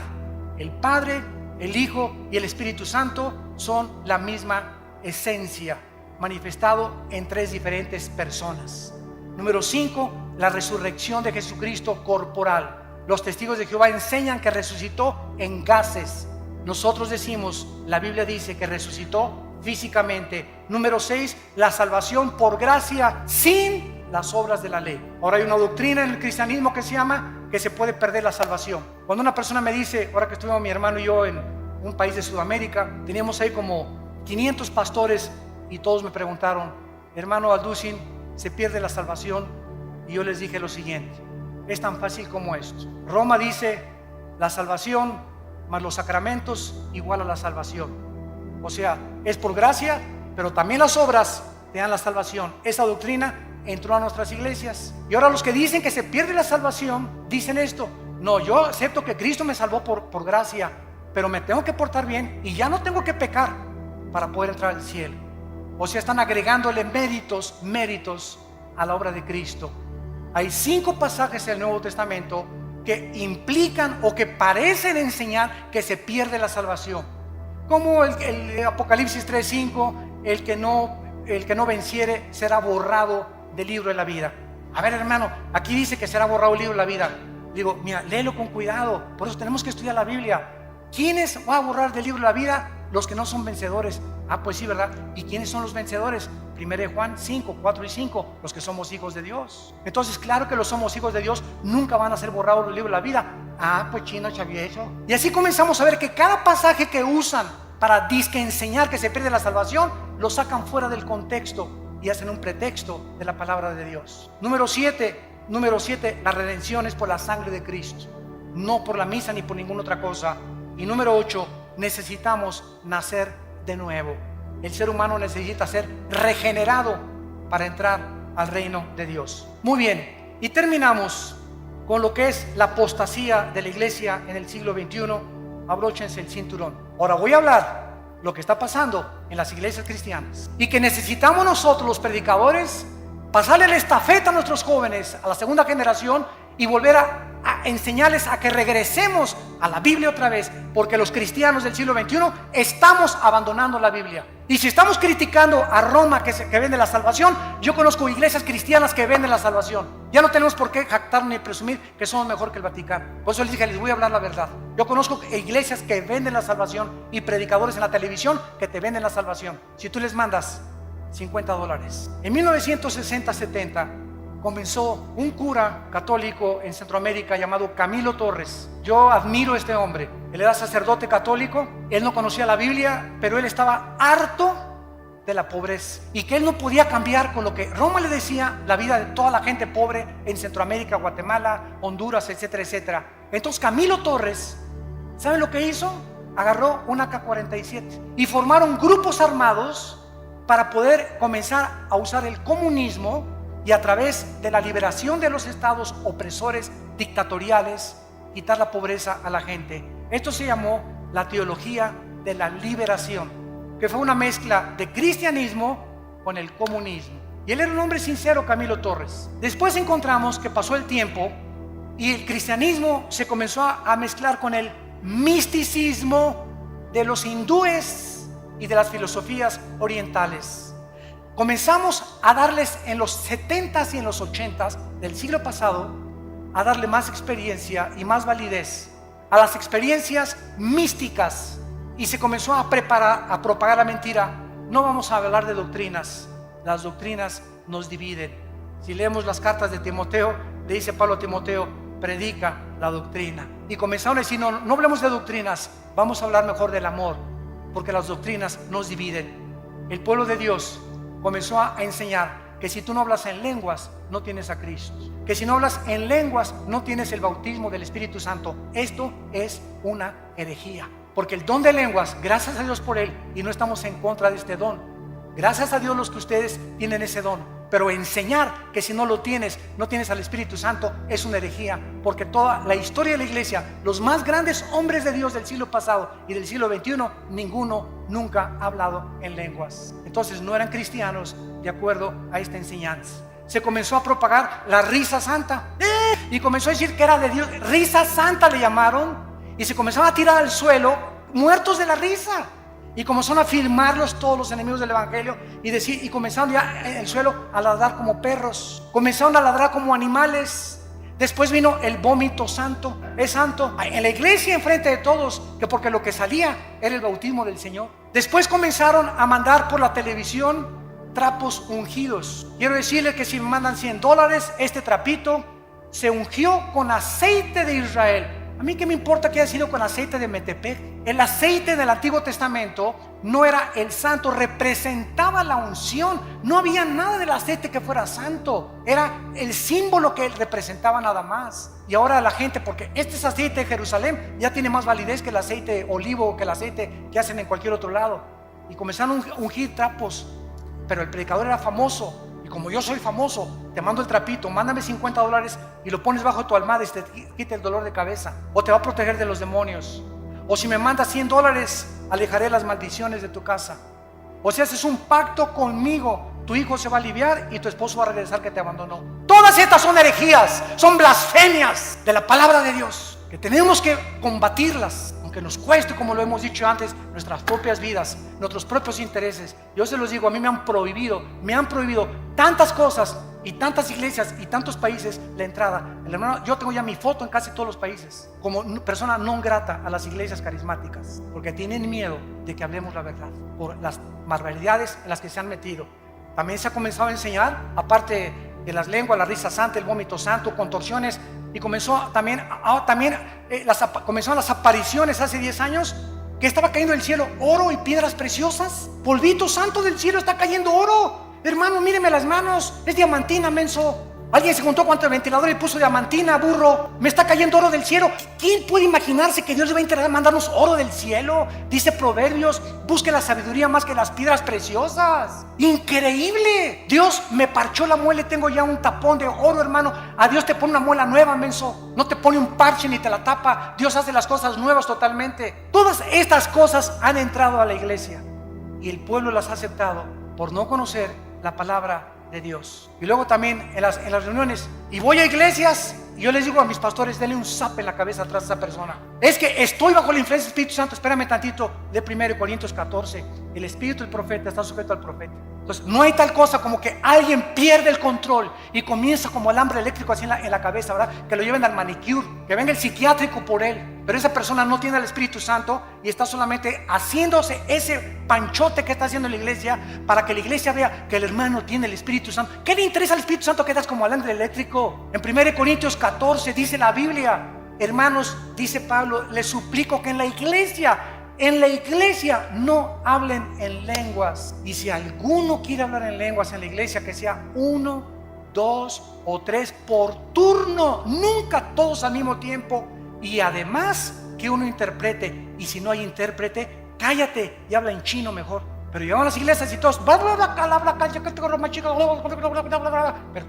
S1: El Padre, el Hijo y el Espíritu Santo son la misma esencia, manifestado en 3 diferentes personas. Número 5, la resurrección de Jesucristo corporal. Los testigos de Jehová enseñan que resucitó en gases. Nosotros decimos, la Biblia dice que resucitó físicamente. Número 6, la salvación por gracia sin las obras de la ley. Ahora hay una doctrina en el cristianismo que se llama que se puede perder la salvación. Cuando una persona me dice, ahora que estuvimos mi hermano y yo en un país de Sudamérica, teníamos ahí como 500 pastores, y todos me preguntaron: hermano Alducin, ¿se pierde la salvación? Y yo les dije lo siguiente: es tan fácil como esto. Roma dice: la salvación más los sacramentos igual a la salvación. O sea, es por gracia, pero también las obras te dan la salvación. Esa doctrina entró a nuestras iglesias. Y ahora los que dicen que se pierde la salvación dicen esto: no, yo acepto que Cristo me salvó por gracia, pero me tengo que portar bien y ya no tengo que pecar para poder entrar al cielo. O sea, están agregándole méritos a la obra de Cristo. Hay 5 pasajes en el Nuevo Testamento que implican o que parecen enseñar que se pierde la salvación, como el Apocalipsis 3:5, el que no venciere será borrado del libro de la vida. A ver, hermano, aquí dice que será borrado el libro de la vida. Digo, mira, léelo con cuidado. Por eso tenemos que estudiar la Biblia. ¿Quiénes va a borrar del libro de la vida? Los que no son vencedores. Ah, pues sí, ¿verdad? ¿Y quiénes son los vencedores? 1 Juan 5, 4 y 5, los que somos hijos de Dios. Entonces, claro que los somos hijos de Dios, nunca van a ser borrados del libro de la vida. Ah, pues chino, chavieso. Y así comenzamos a ver que cada pasaje que usan para disque enseñar que se pierde la salvación, lo sacan fuera del contexto y hacen un pretexto de la palabra de Dios. Número 7, la redención es por la sangre de Cristo, no por la misa ni por ninguna otra cosa. Y número 8, necesitamos nacer de nuevo. El ser humano necesita ser regenerado para entrar al reino de Dios. Muy bien, y terminamos con lo que es la apostasía de la iglesia en el siglo XXI. Abróchense el cinturón. Ahora voy a hablar lo que está pasando en las iglesias cristianas y que necesitamos nosotros los predicadores pasarle la estafeta a nuestros jóvenes, a la segunda generación, y volver a enseñarles a que regresemos a la Biblia otra vez, porque los cristianos del siglo XXI estamos abandonando la Biblia. Y si estamos criticando a Roma que vende la salvación, yo conozco iglesias cristianas que venden la salvación. Ya no tenemos por qué jactarnos ni presumir que somos mejor que el Vaticano. Por eso les dije, les voy a hablar la verdad. Yo conozco iglesias que venden la salvación y predicadores en la televisión que te venden la salvación. Si tú les mandas $50. En 1960-70 comenzó un cura católico en Centroamérica llamado Camilo Torres. Yo admiro a este hombre. Él era sacerdote católico, él no conocía la Biblia, pero él estaba harto de la pobreza y que él no podía cambiar con lo que Roma le decía la vida de toda la gente pobre en Centroamérica, Guatemala, Honduras, etcétera, etcétera. Entonces Camilo Torres, ¿saben lo que hizo? Agarró una AK-47 y formaron grupos armados para poder comenzar a usar el comunismo y a través de la liberación de los estados opresores dictatoriales quitar la pobreza a la gente. Esto se llamó la teología de la liberación, que fue una mezcla de cristianismo con el comunismo. Y él era un hombre sincero, Camilo Torres. Después encontramos que pasó el tiempo y el cristianismo se comenzó a mezclar con el misticismo de los hindúes y de las filosofías orientales. Comenzamos a darles en los 70s y en los 80s del siglo pasado, a darle más experiencia y más validez a las experiencias místicas, y se comenzó a propagar la mentira. No vamos a hablar de doctrinas, las doctrinas nos dividen. Si leemos las cartas de Timoteo, le dice Pablo a Timoteo, predica la doctrina. Y comenzaron a decir, no hablemos de doctrinas, vamos a hablar mejor del amor, porque las doctrinas nos dividen. El pueblo de Dios comenzó a enseñar que si tú no hablas en lenguas, no tienes a Cristo. Que si no hablas en lenguas, no tienes el bautismo del Espíritu Santo. Esto es una herejía. Porque el don de lenguas, gracias a Dios por él, y no estamos en contra de este don. Gracias a Dios los que ustedes tienen ese don. Pero enseñar que si no lo tienes, no tienes al Espíritu Santo, es una herejía. Porque toda la historia de la iglesia, los más grandes hombres de Dios del siglo pasado y del siglo XXI, ninguno nunca ha hablado en lenguas. Entonces no eran cristianos de acuerdo a esta enseñanza. Se comenzó a propagar la risa santa y comenzó a decir que era de Dios. Risa santa le llamaron, y se comenzaban a tirar al suelo muertos de la risa. Y comenzaron a filmarlos todos los enemigos del evangelio y comenzaron ya en el suelo a ladrar como perros, comenzaron a ladrar como animales. Después vino el vómito santo. Es santo en la iglesia, enfrente de todos, que porque lo que salía era el bautismo del Señor. Después comenzaron a mandar por la televisión trapos ungidos. Quiero decirles que si me mandan $100, este trapito se ungió con aceite de Israel. A mí qué me importa que haya sido con aceite de Metepec. El aceite del Antiguo Testamento no era el santo, representaba la unción. No había nada del aceite que fuera santo, era el símbolo que él representaba nada más. Y ahora la gente, porque este es aceite de Jerusalén, ya tiene más validez que el aceite de olivo o que el aceite que hacen en cualquier otro lado. Y comenzaron a ungir trapos, pero el predicador era famoso. Y como yo soy famoso, te mando el trapito, mándame $50 y lo pones bajo tu almohada y te quita el dolor de cabeza, o te va a proteger de los demonios. O si me mandas $100, alejaré las maldiciones de tu casa. O si haces un pacto conmigo, tu hijo se va a aliviar y tu esposo va a regresar que te abandonó. Todas estas son herejías, son blasfemias de la palabra de Dios, que tenemos que combatirlas, aunque nos cueste, como lo hemos dicho antes, nuestras propias vidas, nuestros propios intereses. Yo se los digo, a mí me han prohibido tantas cosas y tantas iglesias y tantos países la entrada. Hermano, yo tengo ya mi foto en casi todos los países como persona non grata a las iglesias carismáticas, porque tienen miedo de que hablemos la verdad por las barbaridades en las que se han metido. También se ha comenzado a enseñar, aparte de las lenguas, la risa santa, el vómito santo, contorsiones, y comenzaron las apariciones hace 10 años, que estaba cayendo del cielo oro y piedras preciosas. Polvito santo del cielo, está cayendo oro. Hermano, míreme las manos, es diamantina, menso. Alguien se juntó cuánto el ventilador y puso diamantina, burro. Me está cayendo oro del cielo. ¿Quién puede imaginarse que Dios le va a interesar mandarnos oro del cielo? Dice Proverbios, busque la sabiduría más que las piedras preciosas. Increíble. Dios me parchó la muela y tengo ya un tapón de oro, hermano. A Dios te pone una muela nueva, menso. No te pone un parche ni te la tapa. Dios hace las cosas nuevas totalmente. Todas estas cosas han entrado a la iglesia y el pueblo las ha aceptado por no conocer la palabra de Dios. Y luego también en las reuniones, y voy a iglesias y yo les digo a mis pastores, denle un zap en la cabeza atrás a esa persona. Es que estoy bajo la influencia del Espíritu Santo. Espérame tantito, de 1 Corintios 14. El espíritu del profeta está sujeto al profeta. Entonces no hay tal cosa como que alguien pierde el control y comienza como alambre eléctrico así en la cabeza, ¿verdad? Que lo lleven al manicure, que venga el psiquiátrico por él. Pero esa persona no tiene el Espíritu Santo y está solamente haciéndose ese panchote que está haciendo la iglesia para que la iglesia vea que el hermano tiene el Espíritu Santo. ¿Qué le interesa al Espíritu Santo que estás como alambre eléctrico? En 1 Corintios 14 dice la Biblia, hermanos, dice Pablo, les suplico que en la iglesia no hablen en lenguas. Y si alguno quiere hablar en lenguas en la iglesia, que sea 1, 2 o 3 por turno, nunca todos al mismo tiempo. Y además que uno interprete. Y si no hay intérprete, cállate y habla en chino mejor. Pero llegaban a las iglesias y todos, pero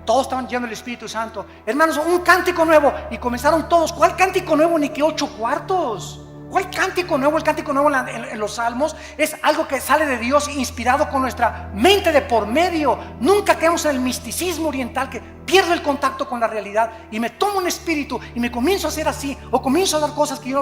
S1: todos estaban llenos del Espíritu Santo. Hermanos, un cántico nuevo. Y comenzaron todos. ¿Cuál cántico nuevo? Ni que 8 cuartos. ¿Cuál cántico nuevo? El cántico nuevo en los salmos es algo que sale de Dios, inspirado con nuestra mente de por medio. Nunca caemos en el misticismo oriental que pierdo el contacto con la realidad y me tomo un espíritu y me comienzo a hacer así, o comienzo a dar cosas que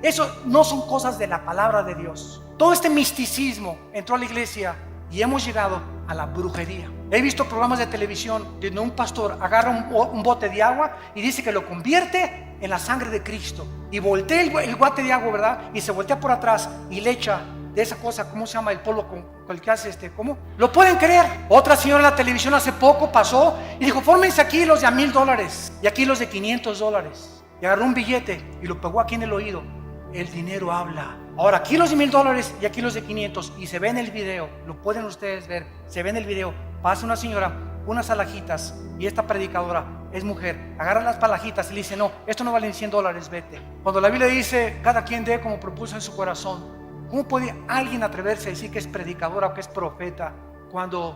S1: eso no son cosas de la palabra de Dios. Todo este misticismo entró a la iglesia y hemos llegado a la brujería. He visto programas de televisión donde un pastor agarra un bote de agua y dice que lo convierte en la sangre de Cristo, y voltea el bote de agua, ¿verdad? Y se voltea por atrás y le echa de esa cosa, ¿cómo se llama? El polvo con el que hace ¿cómo? ¿Lo pueden creer? Otra señora en la televisión hace poco pasó y dijo, fórmense aquí los de $1,000 y aquí los de $500, y agarró un billete y lo pegó aquí en el oído. El dinero habla. Ahora aquí los de $1,000 y aquí los de 500, y se ve en el video, lo pueden ustedes ver, se ve en el video. Pasa una señora, unas alhajitas, y esta predicadora es mujer, agarra las palajitas y le dice, no, esto no vale $100, vete. Cuando la Biblia dice, cada quien dé como propuso en su corazón, ¿cómo puede alguien atreverse a decir que es predicadora o que es profeta cuando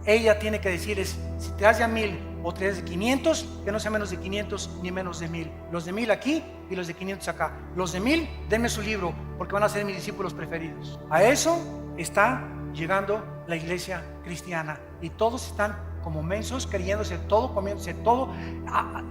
S1: ella tiene que decirles, si te das de 1,000 o te das de 500, que no sea menos de 500 ni menos de 1,000? Los de 1,000 aquí y los de 500 acá. Los de 1,000, denme su libro porque van a ser mis discípulos preferidos. A eso está llegando la iglesia cristiana, y todos están como mensos, creyéndose todo, comiéndose todo,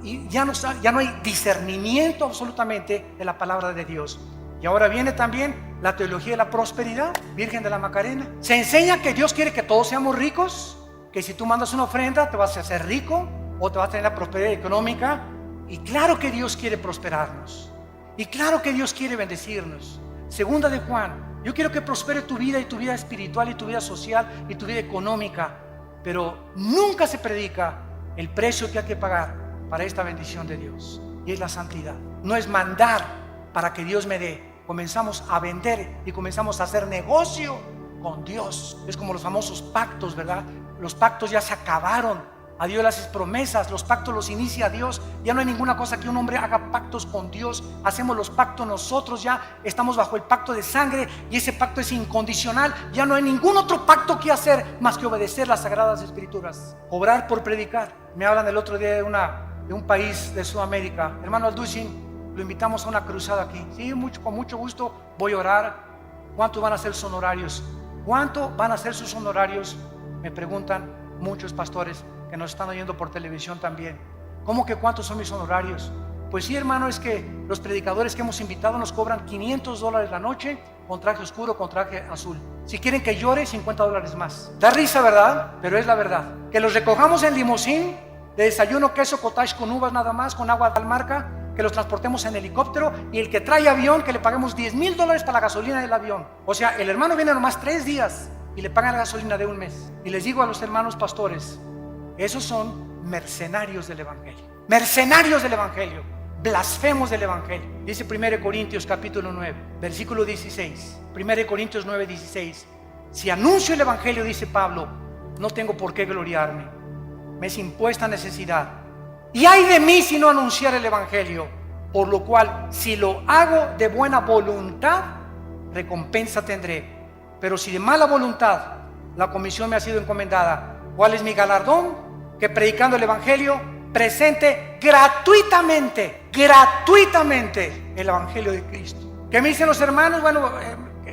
S1: y ya no hay discernimiento absolutamente de la palabra de Dios. Y ahora viene también la teología de la prosperidad, Virgen de la Macarena. Se enseña que Dios quiere que todos seamos ricos, que si tú mandas una ofrenda te vas a hacer rico o te vas a tener la prosperidad económica. Y claro que Dios quiere prosperarnos, y claro que Dios quiere bendecirnos. Segunda de Juan, yo quiero que prospere tu vida, y tu vida espiritual, y tu vida social, y tu vida económica. Pero nunca se predica el precio que hay que pagar para esta bendición de Dios, y es la santidad. No es mandar para que Dios me dé. Comenzamos a vender y comenzamos a hacer negocio con Dios. Es como los famosos pactos, ¿verdad? Los pactos ya se acabaron. A Dios le haces promesas, los pactos los inicia Dios. Ya no hay ninguna cosa que un hombre haga pactos con Dios. Hacemos los pactos nosotros, ya estamos bajo el pacto de sangre, y ese pacto es incondicional. Ya no hay ningún otro pacto que hacer más que obedecer las sagradas escrituras. Cobrar por predicar. Me hablan el otro día de un país de Sudamérica. Hermano Alducin, lo invitamos a una cruzada aquí. Sí, con mucho gusto voy a orar. ¿Cuánto van a ser sus honorarios? ¿Cuánto van a ser sus honorarios? Me preguntan muchos pastores que nos están oyendo por televisión también. ¿Cómo que cuántos son mis honorarios? Pues sí, hermano, es que los predicadores que hemos invitado nos cobran $500 la noche, con traje oscuro, con traje azul. Si quieren que llore, $50 más. Da risa, ¿verdad? Pero es la verdad. Que los recojamos en limusín, de desayuno, queso cottage con uvas nada más, con agua tal marca, que los transportemos en helicóptero, y el que trae avión, que le paguemos $10,000 para la gasolina del avión. O sea, el hermano viene nomás 3 días y le pagan la gasolina de un mes. Y les digo a los hermanos pastores, esos son mercenarios del evangelio. Mercenarios del evangelio, blasfemos del evangelio. Dice 1 Corintios capítulo 9, versículo 16. 1 Corintios 9, 16. Si anuncio el evangelio, dice Pablo, no tengo por qué gloriarme. Me es impuesta necesidad, Y ay de mí si no anunciar el evangelio, por lo cual si lo hago de buena voluntad, recompensa tendré. Pero si de mala voluntad, la comisión me ha sido encomendada. ¿Cuál es mi galardón? Que predicando el evangelio, presente gratuitamente el evangelio de Cristo. ¿Qué me dicen los hermanos? Bueno,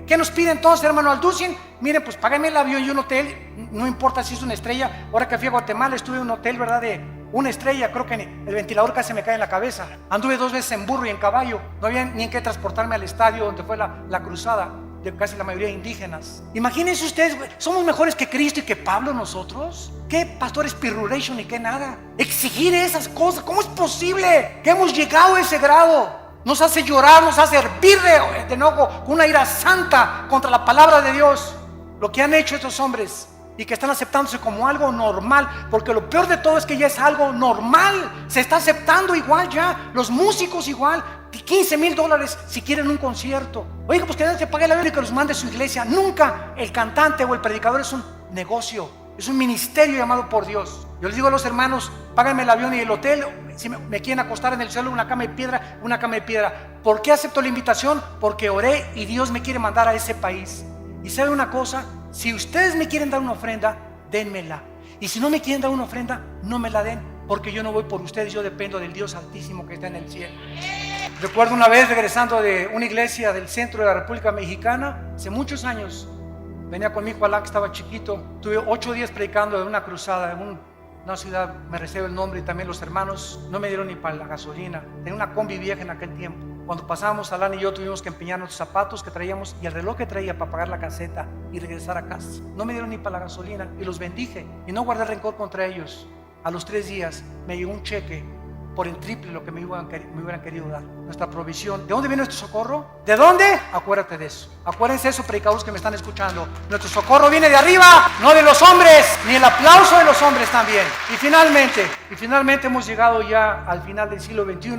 S1: ¿qué nos pide entonces, hermano Alducin? Miren, pues págame el avión y un hotel, no importa si es una estrella. Ahora que fui a Guatemala estuve en un hotel, ¿verdad? De una estrella, creo que el ventilador casi me cae en la cabeza. Anduve 2 veces en burro y en caballo, no había ni en qué transportarme al estadio donde fue la cruzada de casi la mayoría indígenas. Imagínense ustedes, somos mejores que Cristo y que Pablo nosotros. ¿Qué pastores pirruration ni qué nada? Exigir esas cosas, ¿cómo es posible que hemos llegado a ese grado? Nos hace llorar, nos hace hervir de enojo, con una ira santa contra la palabra de Dios. Lo que han hecho estos hombres y que están aceptándose como algo normal, porque lo peor de todo es que ya es algo normal. Se está aceptando igual ya, los músicos igual, $15,000 si quieren un concierto. Oiga, pues que nadie se pague la vida y que los mande a su iglesia. Nunca el cantante o el predicador es un negocio, es un ministerio llamado por Dios. Yo les digo a los hermanos, páganme el avión y el hotel. Si me quieren acostar en el suelo, una cama de piedra, una cama de piedra. ¿Por qué acepto la invitación? Porque oré y Dios me quiere mandar a ese país. Y sabe una cosa, si ustedes me quieren dar una ofrenda, dénmela. Y si no me quieren dar una ofrenda, no me la den, porque yo no voy por ustedes, yo dependo del Dios Altísimo que está en el cielo. Recuerdo una vez regresando de una iglesia del centro de la República Mexicana, hace muchos años, venía con mi hijo Alán, que estaba chiquito. Tuve 8 días predicando en una cruzada en una ciudad, me reservo el nombre, y también los hermanos no me dieron ni para la gasolina. Tenía una combi vieja en aquel tiempo. Cuando pasábamos, Alán y yo tuvimos que empeñar nuestros zapatos que traíamos y el reloj que traía para pagar la caseta y regresar a casa. No me dieron ni para la gasolina y los bendije y no guardé rencor contra ellos. A los 3 días me llegó un cheque por el triple lo que me hubieran querido dar. Nuestra provisión. ¿De dónde viene nuestro socorro? ¿De dónde? Acuérdate de eso. Acuérdense eso, predicadores que me están escuchando. Nuestro socorro viene de arriba, no de los hombres, ni el aplauso de los hombres también. Y finalmente hemos llegado ya al final del siglo XXI,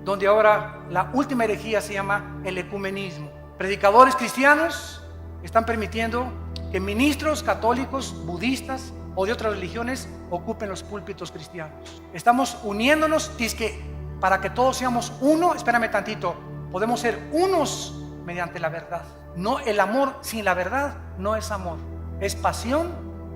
S1: donde ahora la última herejía se llama el ecumenismo. Predicadores cristianos están permitiendo que ministros católicos, budistas o de otras religiones ocupen los púlpitos cristianos. Estamos uniéndonos, dizque para que todos seamos uno. Espérame tantito, podemos ser unos mediante la verdad. No, el amor sin la verdad no es amor, es pasión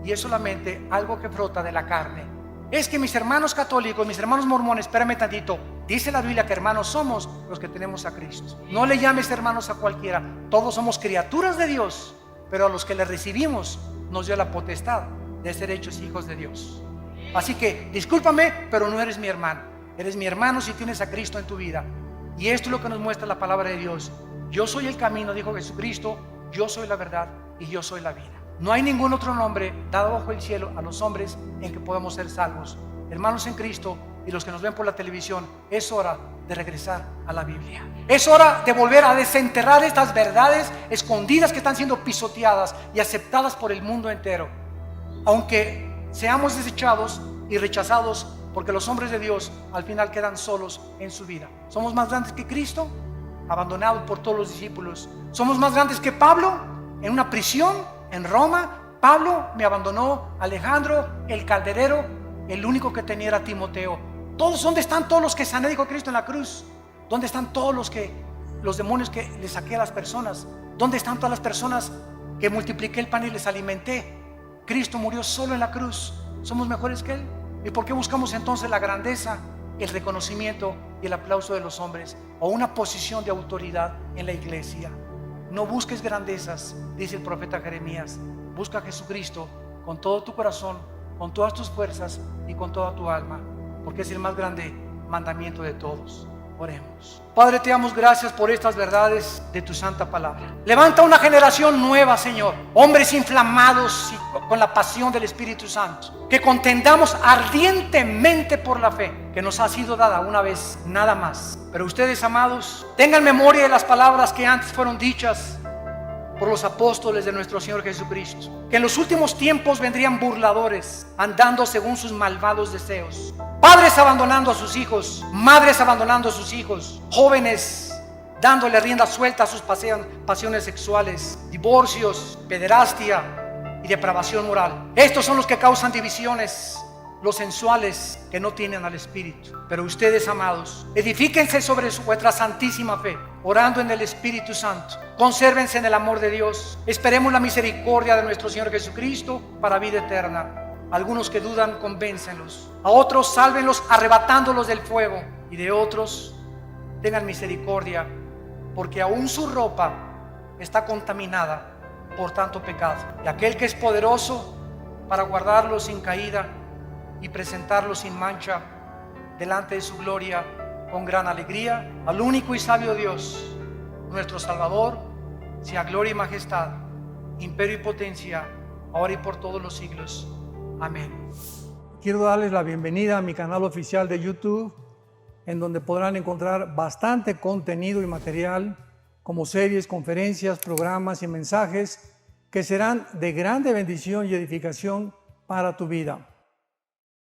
S1: y es solamente algo que brota de la carne. Es que mis hermanos católicos, mis hermanos mormones, espérame tantito, dice la Biblia que hermanos somos los que tenemos a Cristo. No le llames hermanos a cualquiera, todos somos criaturas de Dios, pero a los que le recibimos nos dio la potestad de ser hechos hijos de Dios. Así que discúlpame, pero no eres mi hermano. Eres mi hermano si tienes a Cristo en tu vida. Y esto es lo que nos muestra la palabra de Dios. Yo soy el camino, dijo Jesucristo, yo soy la verdad y yo soy la vida. No hay ningún otro nombre dado bajo el cielo a los hombres en que podamos ser salvos. Hermanos en Cristo y los que nos ven por la televisión, es hora de regresar a la Biblia. Es hora de volver a desenterrar estas verdades escondidas que están siendo pisoteadas y aceptadas por el mundo entero. Aunque seamos desechados y rechazados, porque los hombres de Dios al final quedan solos en su vida. ¿Somos más grandes que Cristo? Abandonado por todos los discípulos. ¿Somos más grandes que Pablo? En una prisión en Roma, Pablo me abandonó. Alejandro, el calderero, el único que tenía era Timoteo. ¿Dónde están todos los que sané, dijo Cristo en la cruz? ¿Dónde están todos los demonios que le saqué a las personas? ¿Dónde están todas las personas que multipliqué el pan y les alimenté? Cristo murió solo en la cruz. ¿Somos mejores que Él? ¿Y por qué buscamos entonces la grandeza, el reconocimiento y el aplauso de los hombres o una posición de autoridad en la iglesia? No busques grandezas, dice el profeta Jeremías. Busca a Jesucristo con todo tu corazón, con todas tus fuerzas y con toda tu alma, porque es el más grande mandamiento de todos. Oremos. Padre, te damos gracias por estas verdades de tu santa palabra. Levanta una generación nueva, Señor, hombres inflamados con la pasión del Espíritu Santo, que contendamos ardientemente por la fe que nos ha sido dada una vez, nada más. Pero ustedes, amados, tengan memoria de las palabras que antes fueron dichas por los apóstoles de nuestro Señor Jesucristo, que en los últimos tiempos vendrían burladores, andando según sus malvados deseos, padres abandonando a sus hijos, madres abandonando a sus hijos, jóvenes dándole rienda suelta a sus pasiones sexuales, divorcios, pederastia y depravación moral. Estos son los que causan divisiones los sensuales que no tienen al Espíritu. Pero ustedes, amados, edifíquense sobre vuestra santísima fe, orando en el Espíritu Santo. Consérvense en el amor de Dios. Esperemos la misericordia de nuestro Señor Jesucristo para vida eterna. Algunos que dudan, convéncenlos. A otros, sálvenlos arrebatándolos del fuego. Y de otros, tengan misericordia, porque aún su ropa está contaminada por tanto pecado. Y aquel que es poderoso para guardarlos sin caída y presentarlos sin mancha delante de su gloria con gran alegría, al único y sabio Dios, nuestro Salvador, sea gloria y majestad, imperio y potencia, ahora y por todos los siglos. Amén.
S2: Quiero darles la bienvenida a mi canal oficial de YouTube, en donde podrán encontrar bastante contenido y material, como series, conferencias, programas y mensajes que serán de grande bendición y edificación para tu vida.